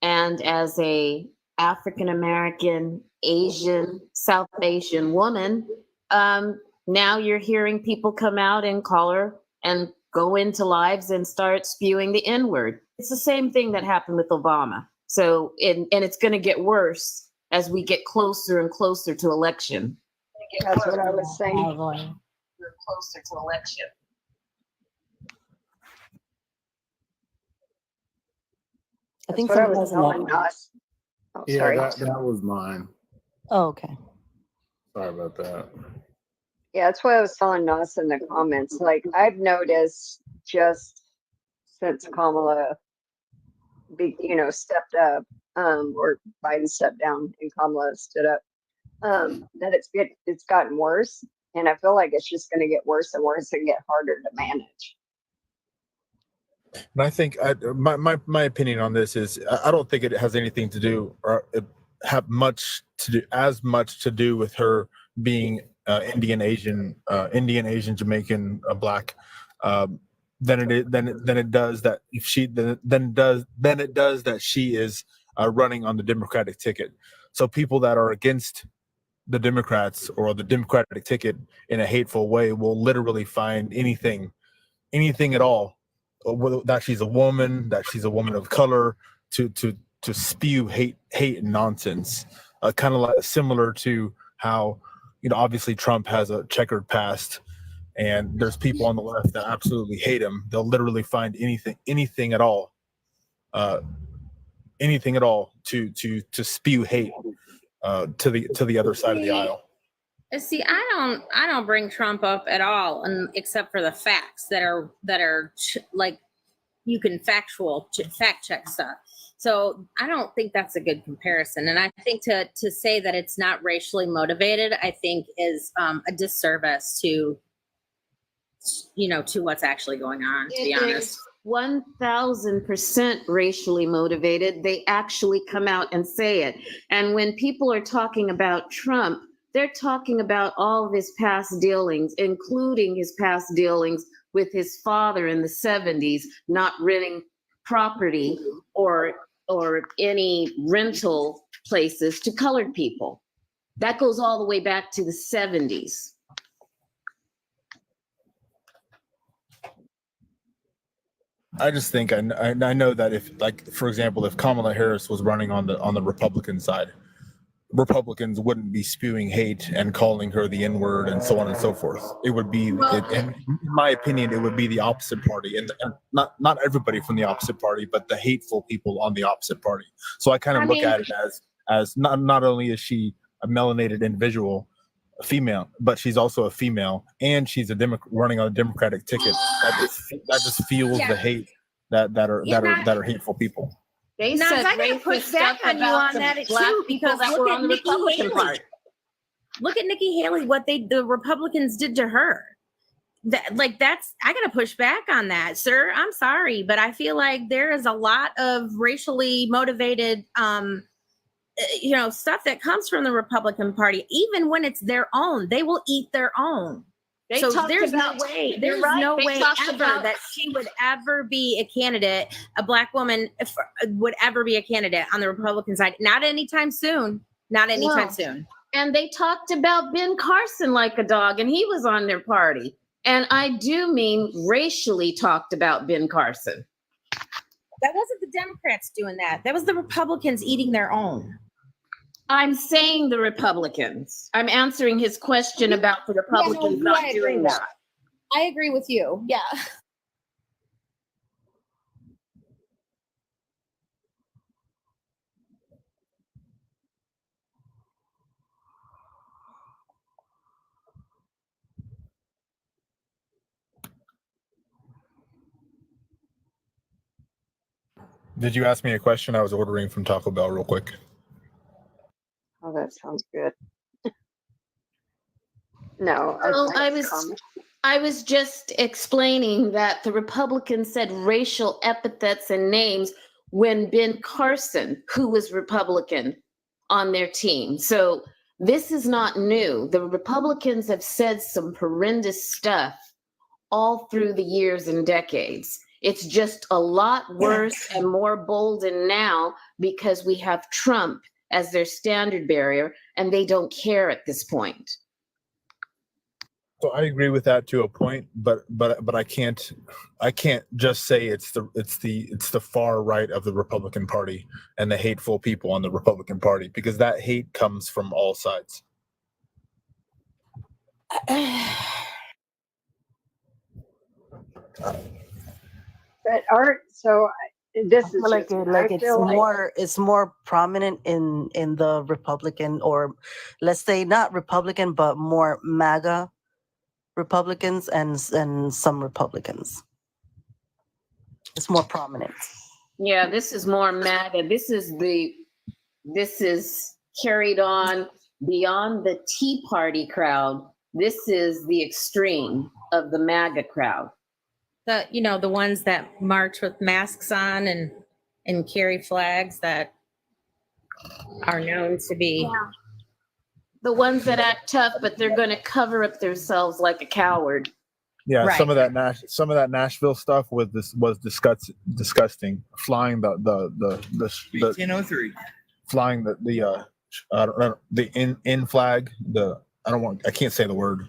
Speaker 14: And as a African American, Asian, South Asian woman, now you're hearing people come out and call her and go into lives and start spewing the N-word. It's the same thing that happened with Obama. So, and it's going to get worse as we get closer and closer to election.
Speaker 16: That's what I was saying.
Speaker 14: We're closer to election.
Speaker 12: I think
Speaker 16: That's what I
Speaker 12: someone
Speaker 16: was
Speaker 12: has an
Speaker 16: telling
Speaker 12: echo.
Speaker 16: us. Oh,
Speaker 15: Yeah,
Speaker 16: sorry.
Speaker 15: that was mine.
Speaker 12: Oh, okay.
Speaker 15: Sorry about that.
Speaker 16: Yeah, that's what I was telling us in the comments. Like, I've noticed just since Kamala, stepped up, or Biden stepped down and Kamala stood up, that it's gotten worse. And I feel like it's just going to get worse and worse and get harder to manage.
Speaker 15: And I think my opinion on this is I don't think it has anything to do or have much to do with her being Indian, Asian, Jamaican, Black, than it does that if she then it does that she is running on the Democratic ticket. So people that are against the Democrats or the Democratic ticket in a hateful way will literally find anything at all, that she's a woman of color, to spew hate and nonsense, kind of like similar to how, obviously Trump has a checkered past, and there's people on the left that absolutely hate him. They'll literally find anything at all to spew hate to the other side of the aisle.
Speaker 11: See, I don't bring Trump up at all, and except for the facts that are like you can fact check stuff. So I don't think that's a good comparison. And I think to say that it's not racially motivated, I think is a disservice to what's actually going on, to be honest.
Speaker 14: 1000% racially motivated. They actually come out and say it. And when people are talking about Trump, they're talking about all of his past dealings, including his past dealings with his father in the 70s, not renting property or any rental places to colored people. That goes all the way back to the 70s.
Speaker 15: I just think I know that if, like, for example, if Kamala Harris was running on the Republican side, Republicans wouldn't be spewing hate and calling her the N-word and so on and so forth. It would be, in my opinion, it would be the opposite party, and not everybody from the opposite party, but the hateful people on the opposite party. So I kind of look at it as not only is she a melanated individual, a female, but she's also a female, and she's running on a Democratic ticket. That just fuels the hate that are hateful people.
Speaker 11: They said I gotta push back on you on that too, because look at Nikki Haley. Look at Nikki Haley, what the Republicans did to her. I gotta push back on that, sir. I'm sorry, but I feel like there is a lot of racially motivated stuff that comes from the Republican Party. Even when it's their own, they will eat their own. So there's no way ever that she would ever be a candidate, a Black woman would ever be a candidate on the Republican side. Not anytime soon. Not anytime soon.
Speaker 14: And they talked about Ben Carson like a dog, and he was on their party. And I do mean racially talked about Ben Carson.
Speaker 11: That wasn't the Democrats doing that. That was the Republicans eating their own.
Speaker 14: I'm saying the Republicans. I'm answering his question about the Republicans not doing that.
Speaker 11: I agree with you. Yeah.
Speaker 15: Did you ask me a question? I was ordering from Taco Bell real quick.
Speaker 16: Oh, that sounds good. No,
Speaker 14: I was just explaining that the Republicans said racial epithets and names when Ben Carson, who was Republican, on their team. So this is not new. The Republicans have said some horrendous stuff all through the years and decades. It's just a lot worse and more boldened now because we have Trump as their standard bearer, and they don't care at this point.
Speaker 15: So I agree with that to a point, but I can't just say it's the far right of the Republican Party and the hateful people on the Republican Party, because that hate comes from all sides.
Speaker 16: But Art, so this is
Speaker 12: it's more prominent in the Republican, or let's say not Republican, but more MAGA Republicans and some Republicans. It's more prominent.
Speaker 14: Yeah, this is more MAGA. This is the this is carried on beyond the Tea Party crowd. This is the extreme of the MAGA crowd.
Speaker 11: The ones that march with masks on and carry flags that are known to be.
Speaker 14: Yeah. The ones that act tough, but they're going to cover up themselves like a coward.
Speaker 15: Yeah,
Speaker 11: Right.
Speaker 15: some of that Nashville stuff was disgusting. Flying the
Speaker 17: 1803.
Speaker 15: Flying the in flag. I can't say the word.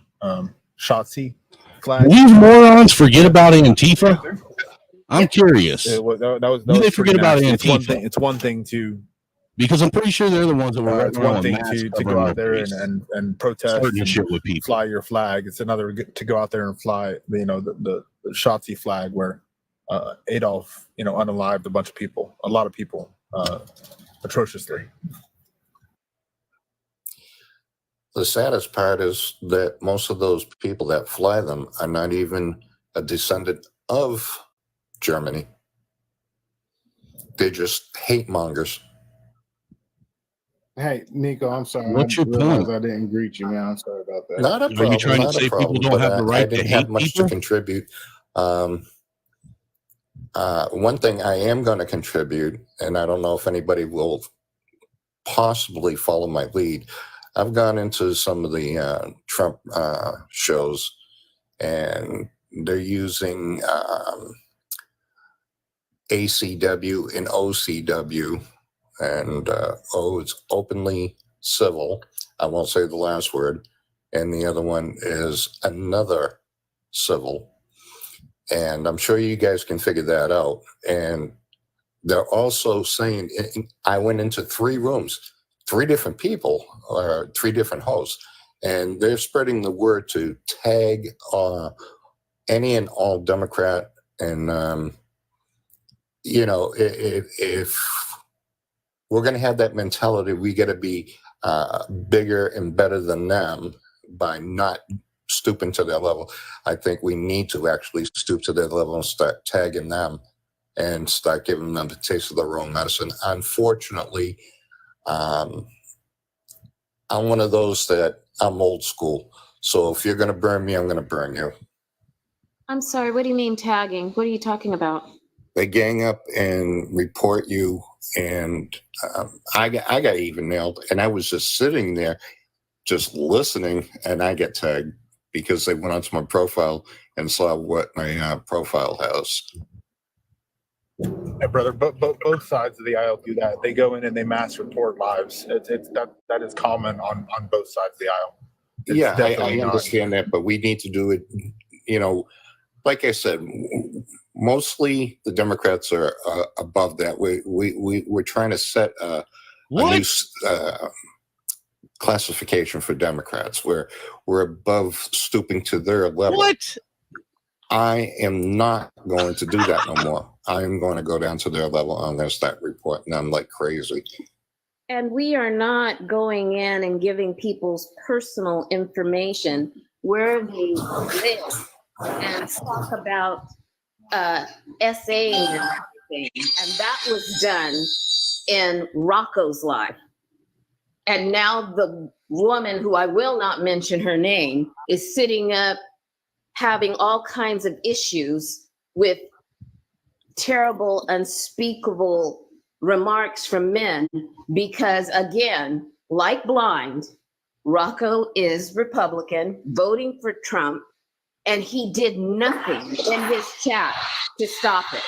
Speaker 15: Shotzi flag.
Speaker 18: These morons forget about Antifa. I'm curious.
Speaker 15: That was
Speaker 18: Do they forget about
Speaker 15: nasty.
Speaker 18: Antifa?
Speaker 15: It's one thing to.
Speaker 18: Because I'm pretty sure they're the ones that were
Speaker 15: It's one thing to go out there and protest
Speaker 18: starting shit with people.
Speaker 15: Fly your flag. It's another to go out there and fly the Shotzi flag where Adolf unalived a lot of people atrociously.
Speaker 19: The saddest part is that most of those people that fly them are not even a descendant of Germany. They're just hate mongers.
Speaker 20: Hey, Nico, I'm sorry.
Speaker 18: What's your point?
Speaker 20: I didn't greet you, man. I'm sorry about that.
Speaker 19: Not a problem.
Speaker 18: Are you trying to say people don't have the right
Speaker 19: I didn't
Speaker 18: to
Speaker 19: have
Speaker 18: hate
Speaker 19: much
Speaker 18: people?
Speaker 19: to contribute. One thing I am going to contribute, and I don't know if anybody will possibly follow my lead. I've gone into some of the Trump shows, and they're using ACW and OCW. And it's openly civil. I won't say the last word. And the other one is another civil. And I'm sure you guys can figure that out. And they're also saying, I went into 3 rooms, 3 different people, or 3 different hosts, and they're spreading the word to tag any and all Democrat. And, if we're going to have that mentality, we got to be bigger and better than them by not stooping to their level. I think we need to actually stoop to their level and start tagging them and start giving them the taste of their own medicine. Unfortunately, I'm one of those that I'm old school. So if you're going to burn me, I'm going to burn you.
Speaker 14: I'm sorry, what do you mean tagging? What are you talking about?
Speaker 19: They gang up and report you, and I got even nailed, and I was just sitting there just listening, and I get tagged because they went onto my profile and saw what my profile has.
Speaker 15: Yeah, brother, but both sides of the aisle do that. They go in and they mass report lives. That is common on both sides of the aisle.
Speaker 19: Yeah, I understand that, but we need to do it, like I said, mostly the Democrats are above that. We're trying to set a new classification for Democrats where we're above stooping to their level.
Speaker 18: What?
Speaker 19: I am not going to do that no more. I am going to go down to their level. I'm going to start reporting them like crazy.
Speaker 14: And we are not going in and giving people's personal information where they live and talk about essaying and everything. And that was done in Rocco's life. And now the woman, who I will not mention her name, is sitting up having all kinds of issues with terrible, unspeakable remarks from men because, again, like Blind, Rocco is Republican, voting for Trump, and he did nothing in his chat to stop it.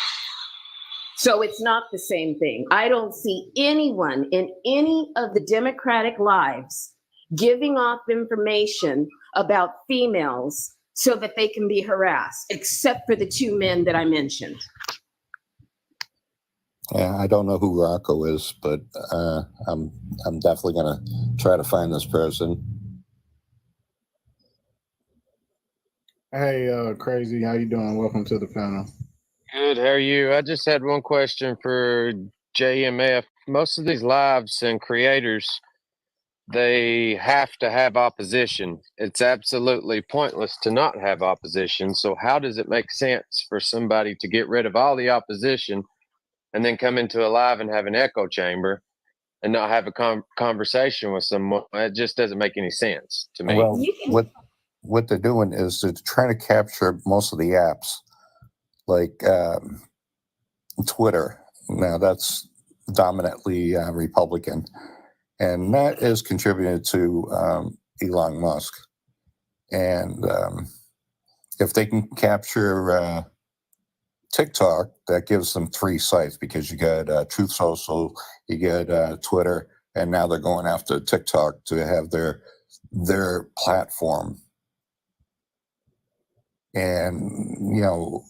Speaker 14: So it's not the same thing. I don't see anyone in any of the Democratic lives giving off information about females so that they can be harassed, except for the 2 men that I mentioned.
Speaker 19: Yeah, I don't know who Rocco is, but I'm definitely going to try to find this person.
Speaker 20: Hey, Crazy, how you doing? Welcome to the panel.
Speaker 21: Good, how are you? I just had one question for JMF. Most of these lives and creators, they have to have opposition. It's absolutely pointless to not have opposition. So how does it make sense for somebody to get rid of all the opposition and then come into a live and have an echo chamber and not have a conversation with someone. It just doesn't make any sense to me.
Speaker 19: Well, what they're doing is they're trying to capture most of the apps, like Twitter. Now that's dominantly Republican, and that is contributed to Elon Musk. And if they can capture TikTok, that gives them 3 sites, because you got Truth Social, you get Twitter, and now they're going after TikTok to have their platform. And, you know,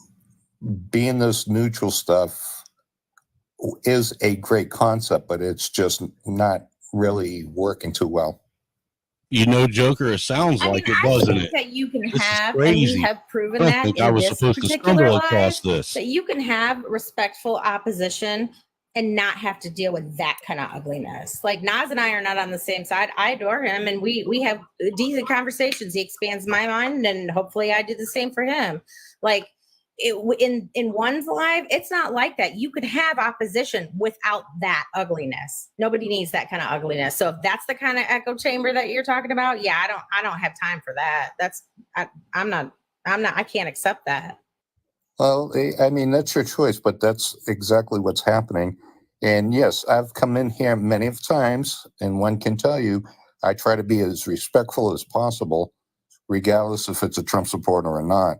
Speaker 19: being this neutral stuff is a great concept, but it's just not really working too well.
Speaker 18: You know, Joker, it sounds like it,
Speaker 11: I
Speaker 18: doesn't
Speaker 11: think
Speaker 18: it?
Speaker 11: that you can
Speaker 18: This is
Speaker 11: have, and we
Speaker 18: crazy.
Speaker 11: have proven
Speaker 18: I don't
Speaker 11: that
Speaker 18: think I
Speaker 11: in
Speaker 18: was
Speaker 11: this
Speaker 18: supposed to
Speaker 11: particular
Speaker 18: stumble
Speaker 11: live,
Speaker 18: across this.
Speaker 11: that you can have respectful opposition and not have to deal with that kind of ugliness. Like Nas and I are not on the same side. I adore him, and we have decent conversations. He expands my mind, and hopefully I do the same for him. Like in one's life, it's not like that. You could have opposition without that ugliness. Nobody needs that kind of ugliness. So if that's the kind of echo chamber that you're talking about, yeah, I don't have time for that. I can't accept that.
Speaker 19: Well, I mean, that's your choice, but that's exactly what's happening. And yes, I've come in here many of times, and one can tell you, I try to be as respectful as possible, regardless if it's a Trump supporter or not.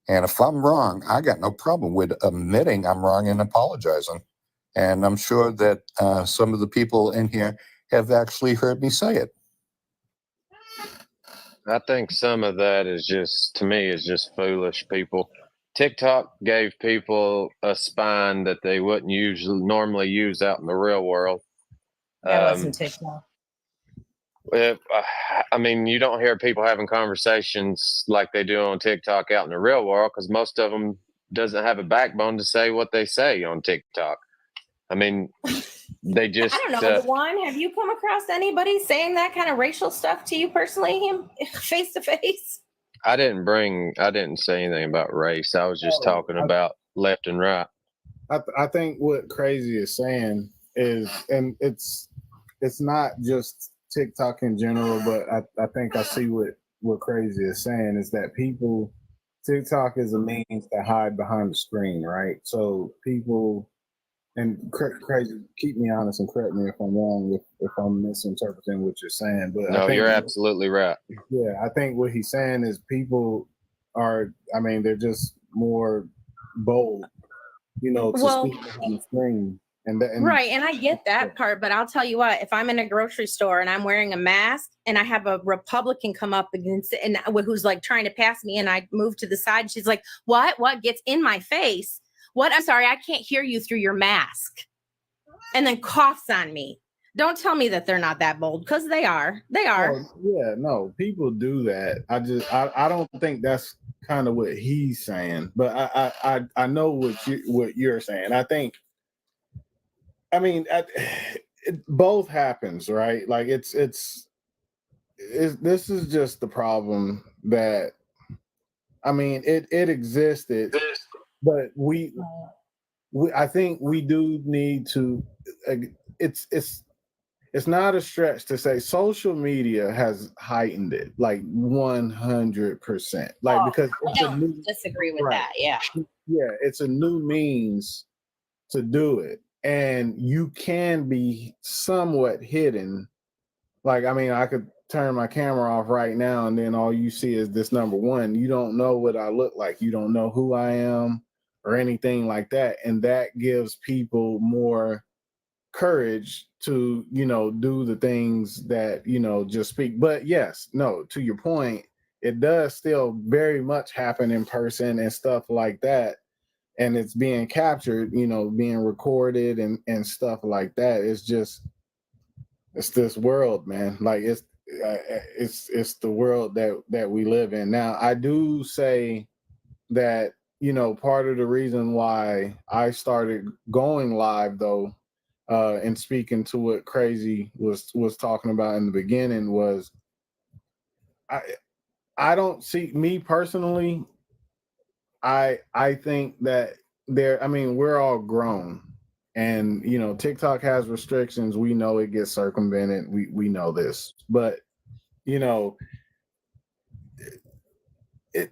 Speaker 19: And if I'm wrong, I got no problem with admitting I'm wrong and apologizing. And I'm sure that some of the people in here have actually heard me say it.
Speaker 21: I think some of that is just, to me, is just foolish people. TikTok gave people a spine that they wouldn't normally use out in the real world.
Speaker 11: That wasn't TikTok.
Speaker 21: I mean, you don't hear people having conversations like they do on TikTok out in the real world, because most of them doesn't have a backbone to say what they say on TikTok. I mean, they just.
Speaker 11: I don't know. Dewan, have you come across anybody saying that kind of racial stuff to you personally, him face to face?
Speaker 21: I didn't say anything about race. I was just talking about left and right.
Speaker 20: I think what Crazy is saying is, and it's not just TikTok in general, but I think I see what Crazy is saying is that TikTok is a means to hide behind the screen, right? So people, and Crazy, keep me honest and correct me if I'm wrong, if I'm misinterpreting what you're saying. But
Speaker 21: No, you're absolutely right.
Speaker 20: Yeah, I think what he's saying is people they're just more bold, to speak behind the screen.
Speaker 11: Right, and I get that part, but I'll tell you what, if I'm in a grocery store and I'm wearing a mask and I have a Republican come up against and who's like trying to pass me, and I move to the side, she's like, what gets in my face? What? I'm sorry, I can't hear you through your mask. And then coughs on me. Don't tell me that they're not that bold, because they are. They are.
Speaker 20: Yeah, no, people do that. I don't think that's kind of what he's saying, but I know what you're saying. I think, both happens, right? Like it's this is just the problem that, it existed, but I think we do need to. It's not a stretch to say social media has heightened it like 100%. Like because
Speaker 11: I don't disagree with that. Yeah.
Speaker 20: Yeah, it's a new means to do it, and you can be somewhat hidden. Like, I could turn my camera off right now, and then all you see is this number one. You don't know what I look like. You don't know who I am or anything like that. And that gives people more courage to, do the things that, just speak. But yes, no, to your point, it does still very much happen in person and stuff like that. And it's being captured, being recorded and stuff like that. It's this world, man. Like it's the world that we live in now. I do say that, part of the reason why I started going live though, and speaking to what Crazy was talking about in the beginning, was I don't see, me personally, I think that we're all grown. And you know, TikTok has restrictions. We know it gets circumvented. We know this, but you know,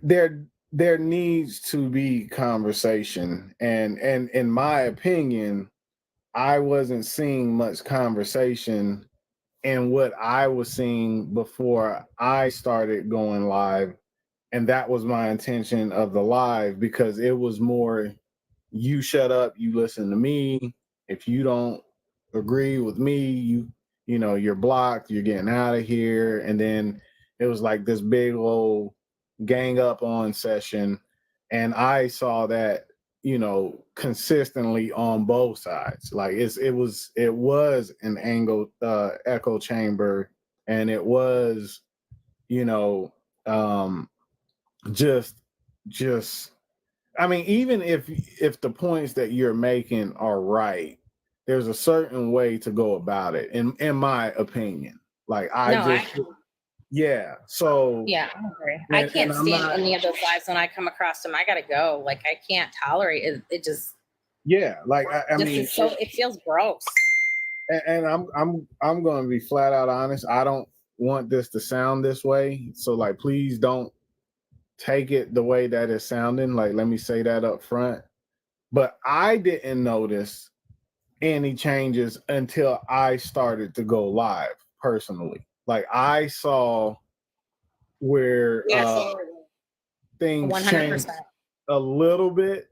Speaker 20: there needs to be conversation, and in my opinion, I wasn't seeing much conversation in what I was seeing before I started going live. And that was my intention of the live, because it was more, you shut up, you listen to me. If you don't agree with me, you know, you're blocked, you're getting out of here. And then it was like this big old gang up on session. And I saw that, you know, consistently on both sides. Like it was an echo chamber, and it was, you know, just I mean, even if the points that you're making are right, there's a certain way to go about it, in my opinion. Like yeah. So
Speaker 11: Yeah, I agree. I can't stand any of those lives when I come across them. I gotta go. Like I can't tolerate it. It just
Speaker 20: like I mean,
Speaker 11: it feels gross.
Speaker 20: And I'm going to be flat out honest. I don't want this to sound this way. So like, please don't take it the way that it's sounding. Like, let me say that up front. But I didn't notice any changes until I started to go live personally. Like I saw where things 100%. Changed a little bit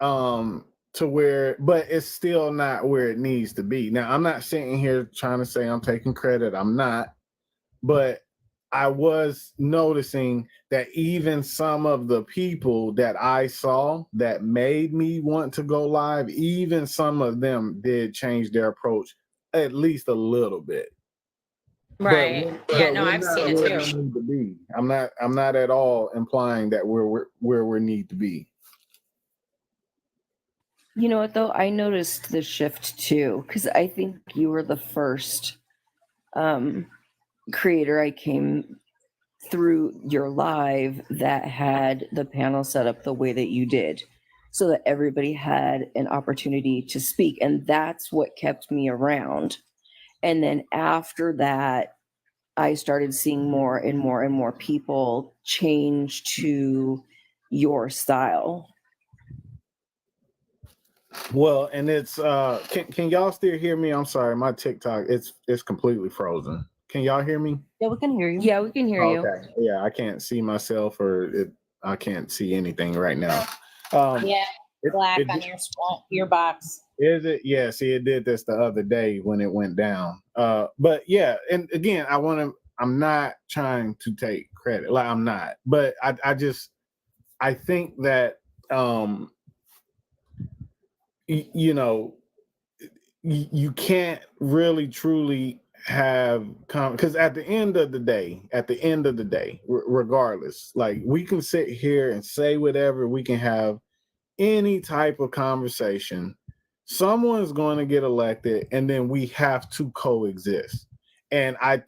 Speaker 20: to where, but it's still not where it needs to be. Now, I'm not sitting here trying to say I'm taking credit. I'm not. But I was noticing that even some of the people that I saw that made me want to go live, even some of them did change their approach at least a little bit.
Speaker 11: Right.
Speaker 20: But
Speaker 11: no, I've seen it
Speaker 20: where
Speaker 11: too.
Speaker 20: we need to be. I'm not at all implying that we're where we need to be.
Speaker 3: You know what though? I noticed the shift too, because I think you were the first creator I came through your live that had the panel set up the way that you did, so that everybody had an opportunity to speak. And that's what kept me around. And then after that, I started seeing more and more and more people change to your style.
Speaker 20: Well, and it's can y'all still hear me? I'm sorry, my TikTok it's completely frozen. Can y'all hear me?
Speaker 3: Yeah, we can hear you. Yeah, we can hear you.
Speaker 20: Okay. Yeah, I can't see myself, I can't see anything right now.
Speaker 11: Yeah, black on your box.
Speaker 20: Is it? Yeah, see, it did this the other day when it went down. But yeah, and again, I'm not trying to take credit. Like I'm not, but I think that you know, you can't really truly have because at the end of the day, regardless, like we can sit here and say whatever, we can have any type of conversation, someone's going to get elected, and then we have to coexist. And I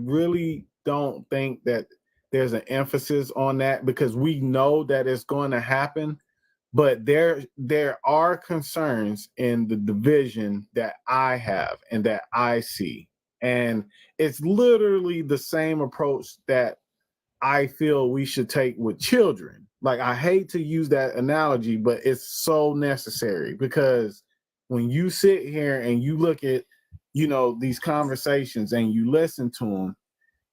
Speaker 20: really don't think that there's an emphasis on that, because we know that it's going to happen. But there are concerns in the division that I have and that I see. And it's literally the same approach that I feel we should take with children. Like, I hate to use that analogy, but it's so necessary, because when you sit here and you look at, you know, these conversations and you listen to them,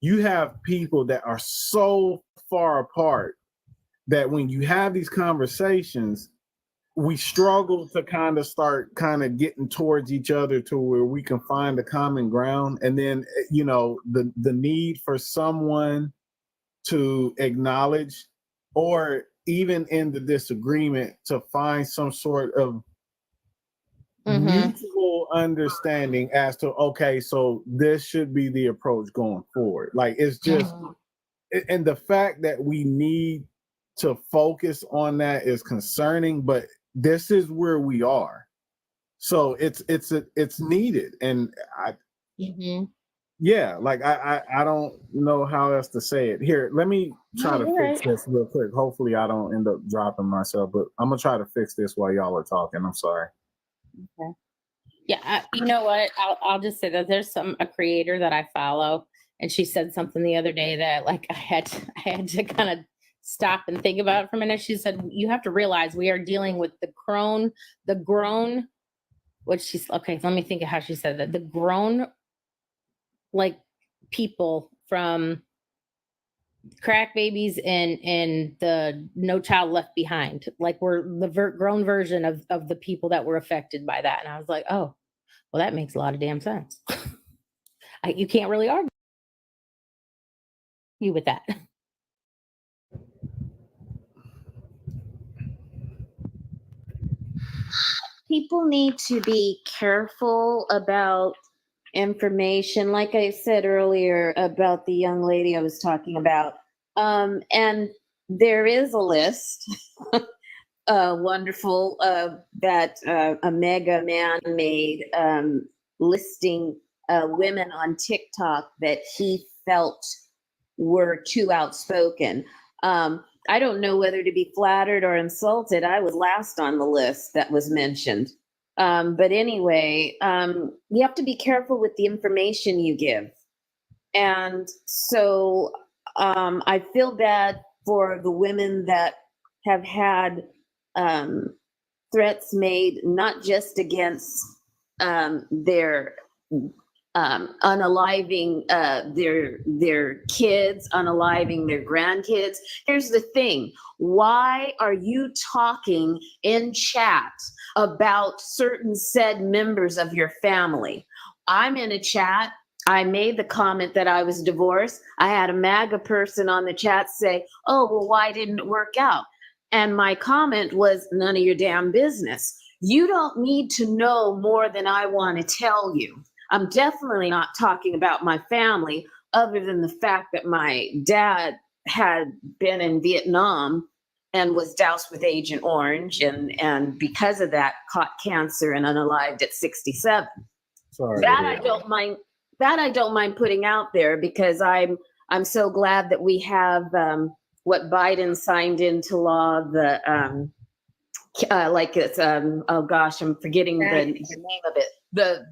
Speaker 20: you have people that are so far apart that when you have these conversations, we struggle to kind of start kind of getting towards each other to where we can find a common ground. And then, you know, the need for someone to acknowledge, or even in the disagreement, to find some sort of mutual understanding as to, okay, so this should be the approach going forward. Like, it's just, and the fact that we need to focus on that is concerning, but this is where we are. So it's needed. And yeah, like I don't know how else to say it. Here, let me try to fix this real quick. Hopefully I don't end up dropping myself, but I'm gonna try to fix this while y'all are talking. I'm sorry.
Speaker 11: Okay. Yeah, you know what? I'll just say that there's a creator that I follow, and she said something the other day that like I had to kind of stop and think about it for a minute. She said, "You have to realize we are dealing with the grown." What she's okay? Let me think of how she said that. The grown, like people from crack babies and the No Child Left Behind, like we're the grown version of the people that were affected by that. And I was like, oh. Well, that makes a lot of damn sense. You can't really argue with that.
Speaker 14: People need to be careful about information, like I said earlier about the young lady I was talking about. And there is a list, wonderful, that a mega man made, listing women on TikTok that he felt were too outspoken. I don't know whether to be flattered or insulted. I was last on the list that was mentioned. But anyway, you have to be careful with the information you give. And so I feel bad for the women that have had threats made, not just against their unaliving their kids, unaliving their grandkids. Here's the thing. Why are you talking in chat about certain said members of your family? I'm in a chat. I made the comment that I was divorced. I had a MAGA person on the chat say, oh, well, why didn't it work out? And my comment was, none of your damn business. You don't need to know more than I want to tell you. I'm definitely not talking about my family, other than the fact that my dad had been in Vietnam and was doused with Agent Orange, and because of that, caught cancer and unalived at 67.
Speaker 20: Sorry.
Speaker 14: That I don't mind. That I don't mind putting out there, because I'm so glad that we have what Biden signed into law. The like it's oh gosh, I'm forgetting the name of it. The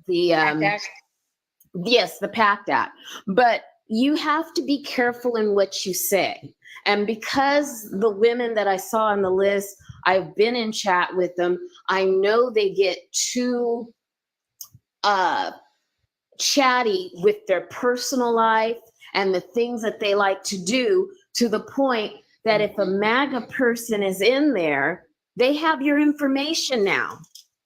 Speaker 14: yes, the PACT Act. But you have to be careful in what you say. And because the women that I saw on the list, I've been in chat with them, I know they get too chatty with their personal life and the things that they like to do, to the point that if a MAGA person is in there, they have your information now.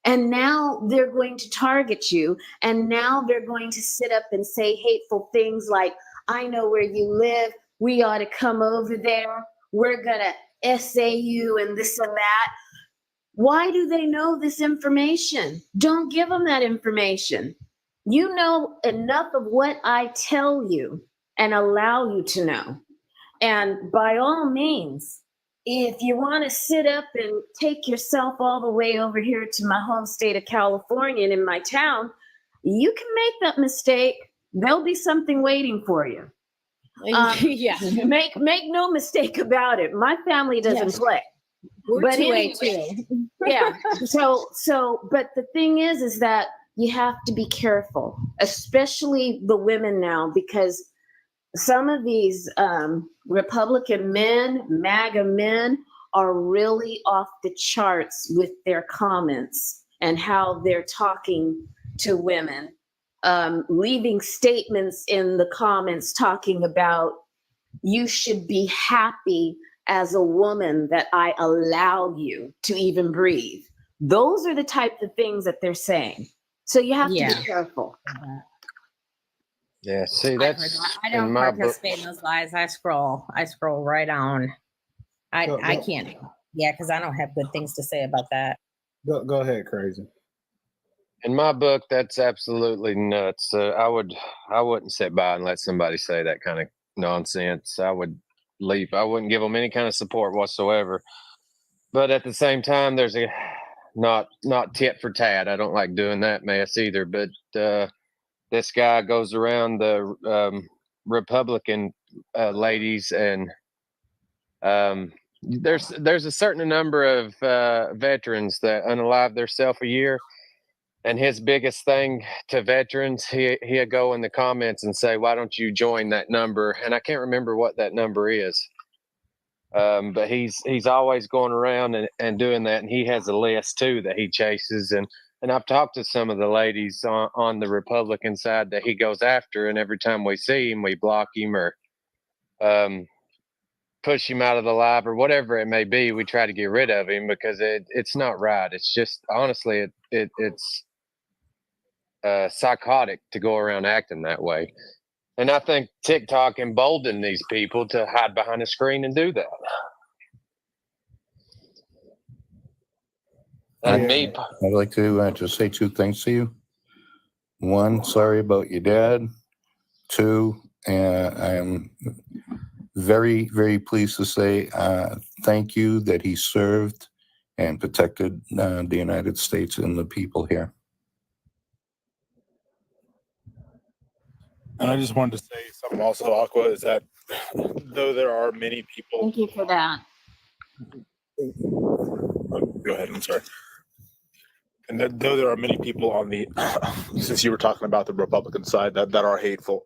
Speaker 14: And now they're going to target you. And now they're going to sit up and say hateful things like, I know where you live. We ought to come over there. We're going to SA you and this and that. Why do they know this information? Don't give them that information. You know enough of what I tell you and allow you to know. And by all means, if you want to sit up and take yourself all the way over here to my home state of California and in my town, you can make that mistake. There'll be something waiting for you.
Speaker 11: Yeah.
Speaker 14: Make no mistake about it. My family doesn't play.
Speaker 11: We're
Speaker 14: But
Speaker 11: 2A
Speaker 14: anyway,
Speaker 11: too.
Speaker 14: yeah. But the thing is that you have to be careful, especially the women now, because some of these Republican men, MAGA men, are really off the charts with their comments and how they're talking to women, leaving statements in the comments talking about, you should be happy as a woman that I allow you to even breathe. Those are the types of things that they're saying. So you have to be careful.
Speaker 21: Yeah, see, that's
Speaker 11: I don't
Speaker 21: in my book.
Speaker 11: participate in those lies. I scroll right on. I can't. Yeah, because I don't have good things to say about that.
Speaker 20: Go ahead, Crazy.
Speaker 21: In my book, that's absolutely nuts. I wouldn't sit by and let somebody say that kind of nonsense. I would leave. I wouldn't give them any kind of support whatsoever. But at the same time, there's a not tit for tat. I don't like doing that mess either. But this guy goes around the Republican ladies, and there's a certain number of veterans that unalive themselves a year, And his biggest thing to veterans, he'll go in the comments and say, "Why don't you join that number?" And I can't remember what that number is. But he's always going around and doing that, and he has a list too that he chases. And I've talked to some of the ladies on the Republican side that he goes after, and every time we see him, we block him or push him out of the live or whatever it may be. We try to get rid of him because it's not right. It's just honestly it's psychotic to go around acting that way. And I think TikTok emboldened these people to hide behind a screen and do that. And me,
Speaker 19: I'd like to just say two things to you. One, sorry about your dad. Two, I am very, very pleased to say thank you that he served and protected the United States and the people here.
Speaker 15: And I just wanted to say something also, Aqua, is that though there are many people.
Speaker 14: Thank you for that.
Speaker 15: Go ahead, I'm sorry. And that though there are many people on the, since you were talking about the Republican side that are hateful,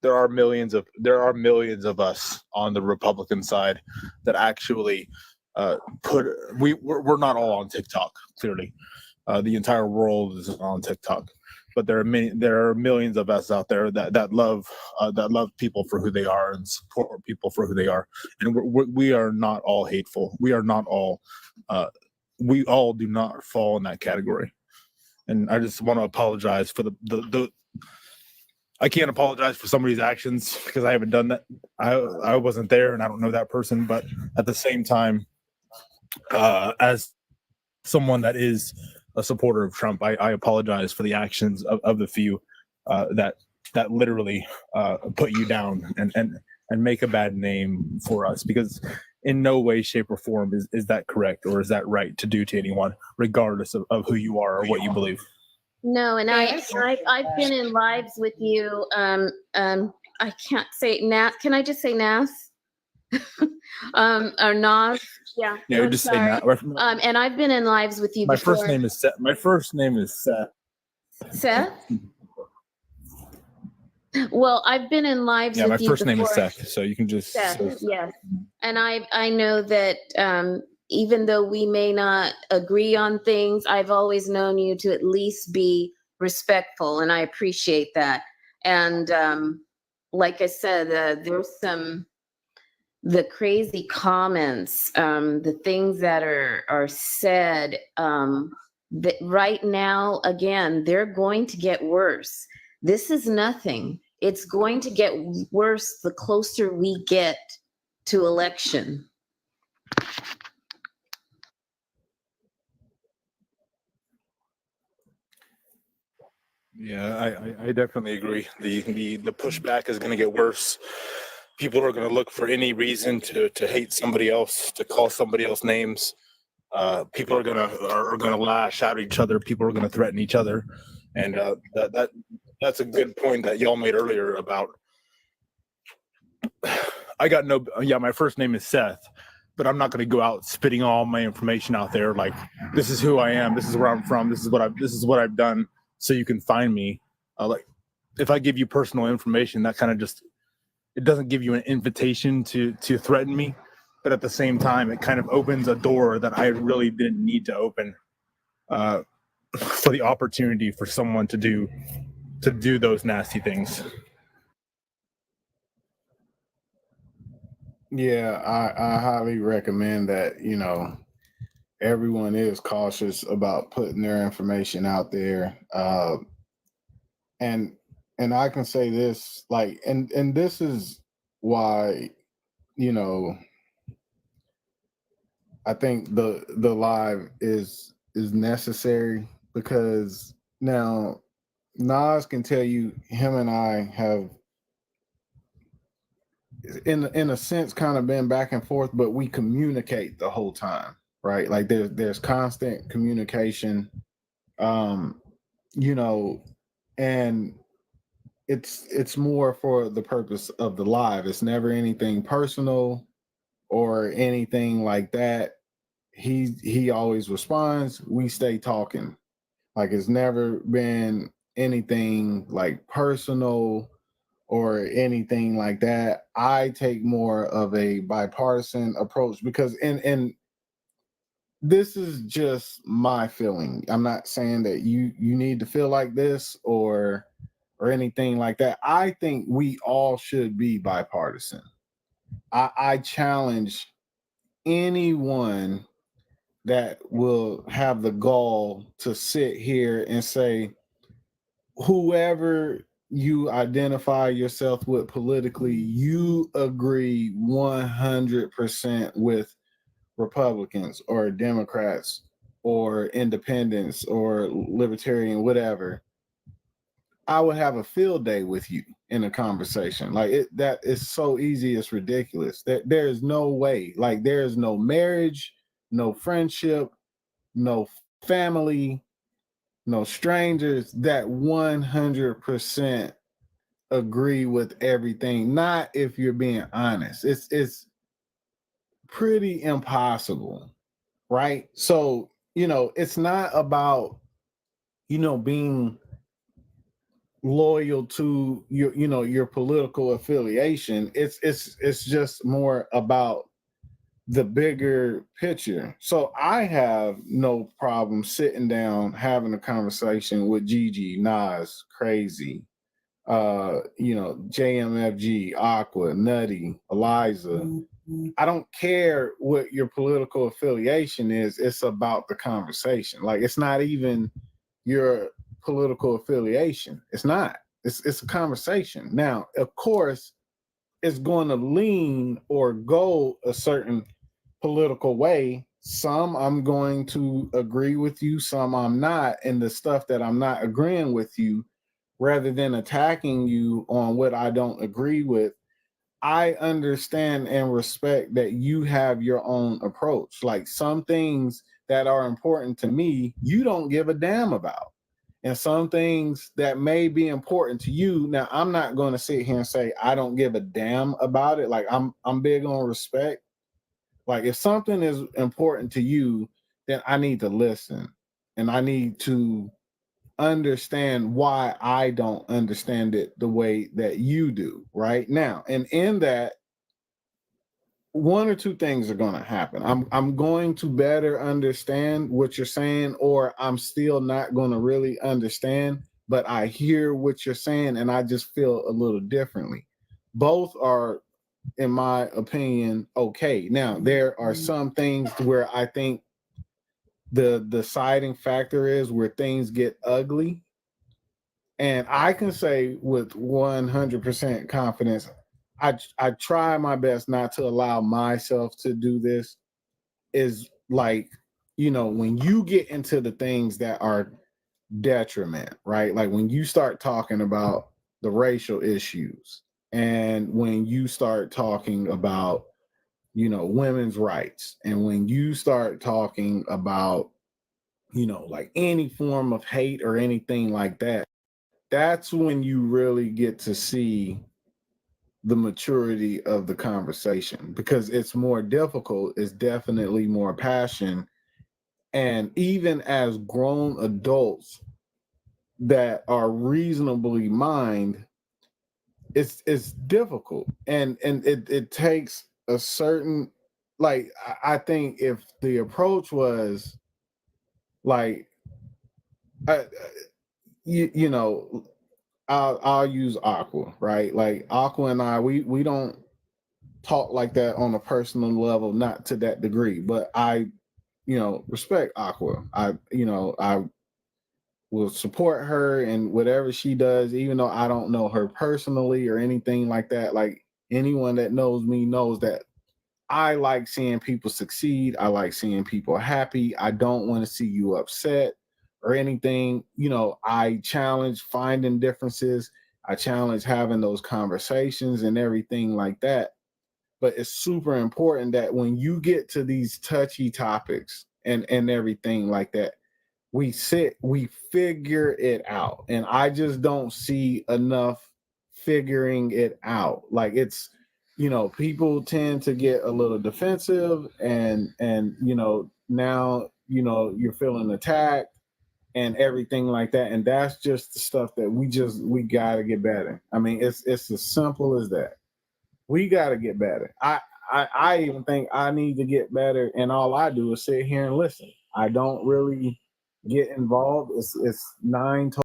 Speaker 15: there are millions of us on the Republican side that actually we're not all on TikTok, clearly. The entire world is on TikTok. But there are millions of us out there that love people for who they are and support people for who they are, and we are not all hateful. We are not all. We all do not fall in that category, and I just want to apologize for the. I can't apologize for somebody's actions because I haven't done that. I wasn't there and I don't know that person, but at the same time, as someone that is a supporter of Trump, I apologize for the actions of the few that literally put you down and make a bad name for us, because in no way, shape, or form is that correct or is that right to do to anyone, regardless of who you are or what you believe.
Speaker 14: No, and I've been in lives with you. I can't say Nas. Can I just say Nas? Or Nas? Yeah.
Speaker 15: Yeah,
Speaker 14: I'm
Speaker 15: just
Speaker 14: sorry.
Speaker 15: say Nas.
Speaker 14: And I've been in lives with you
Speaker 15: My
Speaker 14: before.
Speaker 15: first name is Seth. My first name is Seth.
Speaker 14: Seth? Well, I've been in lives
Speaker 15: Yeah,
Speaker 14: with
Speaker 15: my
Speaker 14: you
Speaker 15: first name is
Speaker 14: before.
Speaker 15: Seth, so you can just
Speaker 14: Seth,
Speaker 15: say-
Speaker 14: yes. And I know that even though we may not agree on things, I've always known you to at least be respectful, and I appreciate that. And like I said, there's the crazy comments, the things that are said, that right now, again, they're going to get worse. This is nothing. It's going to get worse the closer we get to election.
Speaker 15: Yeah, I definitely agree. The pushback is going to get worse. People are going to look for any reason to hate somebody else, to call somebody else names. People are gonna lash out at each other. People are gonna threaten each other, and that's a good point that y'all made earlier about. My first name is Seth, but I'm not gonna go out spitting all my information out there. Like, this is who I am. This is where I'm from. This is what I've done. So you can find me. Like, if I give you personal information, that kind of just, it doesn't give you an invitation to threaten me. But at the same time, it kind of opens a door that I really didn't need to open, for the opportunity for someone to do those nasty things.
Speaker 20: Yeah, I highly recommend that, everyone is cautious about putting their information out there. And I can say this, like, and this is why, I think the live is necessary, because now Nas can tell you him and I have in a sense kind of been back and forth, but we communicate the whole time, right? Like there's constant communication, and it's more for the purpose of the live. It's never anything personal or anything like that. He always responds. We stay talking. Like it's never been anything like personal or anything like that. I take more of a bipartisan approach because in this is just my feeling. I'm not saying that you need to feel like this or anything like that. I think we all should be bipartisan. I challenge anyone that will have the gall to sit here and say, whoever you identify yourself with politically, you agree 100% with Republicans or Democrats or independents or libertarian, whatever. I would have a field day with you in a conversation. Like that is so easy, it's ridiculous. There is no way. Like there is no marriage, no friendship, no family, no strangers that 100% agree with everything. Not if you're being honest. It's pretty impossible, right? So, it's not about, being loyal to your political affiliation. It's just more about the bigger picture. So I have no problem sitting down having a conversation with Gigi, Nas, Crazy, JMFG, Aqua, Nutty, Eliza. I don't care what your political affiliation is. It's about the conversation. Like it's not even your political affiliation. It's not. It's a conversation. Now, of course, it's going to lean or go a certain political way. Some I'm going to agree with you, some I'm not. And the stuff that I'm not agreeing with you, rather than attacking you on what I don't agree with, I understand and respect that you have your own approach. Like some things that are important to me, you don't give a damn about. And some things that may be important to you. Now, I'm not going to sit here and say I don't give a damn about it. Like I'm big on respect. Like if something is important to you, then I need to listen and I need to understand why I don't understand it the way that you do right now. And in that, one or two things are going to happen. I'm going to better understand what you're saying, or I'm still not going to really understand, but I hear what you're saying and I just feel a little differently. Both are, in my opinion, okay. Now, there are some things where I think the deciding factor is where things get ugly. And I can say with 100% confidence, I try my best not to allow myself to do this. Is like, when you get into the things that are detriment, right? Like when you start talking about the racial issues and when you start talking about, women's rights, and when you start talking about, like any form of hate or anything like that, that's when you really get to see the maturity of the conversation, because it's more difficult, it's definitely more passion. And even as grown adults that are reasonably mind, it's difficult. And it takes a certain, like, I think if the approach was like, you know, I'll use Aqua, right? Like Aqua and I, we don't talk like that on a personal level, not to that degree, but I, respect Aqua. I will support her and whatever she does, even though I don't know her personally or anything like that. Like anyone that knows me knows that I like seeing people succeed. I like seeing people happy. I don't want to see you upset or anything. I challenge finding differences. I challenge having those conversations and everything like that. But it's super important that when you get to these touchy topics and everything like that, we figure it out. And I just don't see enough figuring it out. Like it's, people tend to get a little defensive and now, you're feeling attacked. and everything like that. And that's just the stuff that we gotta get better. I mean, it's as simple as that. We gotta get better. I even think I need to get better, and all I do is sit here and listen. I don't really get involved. It's 9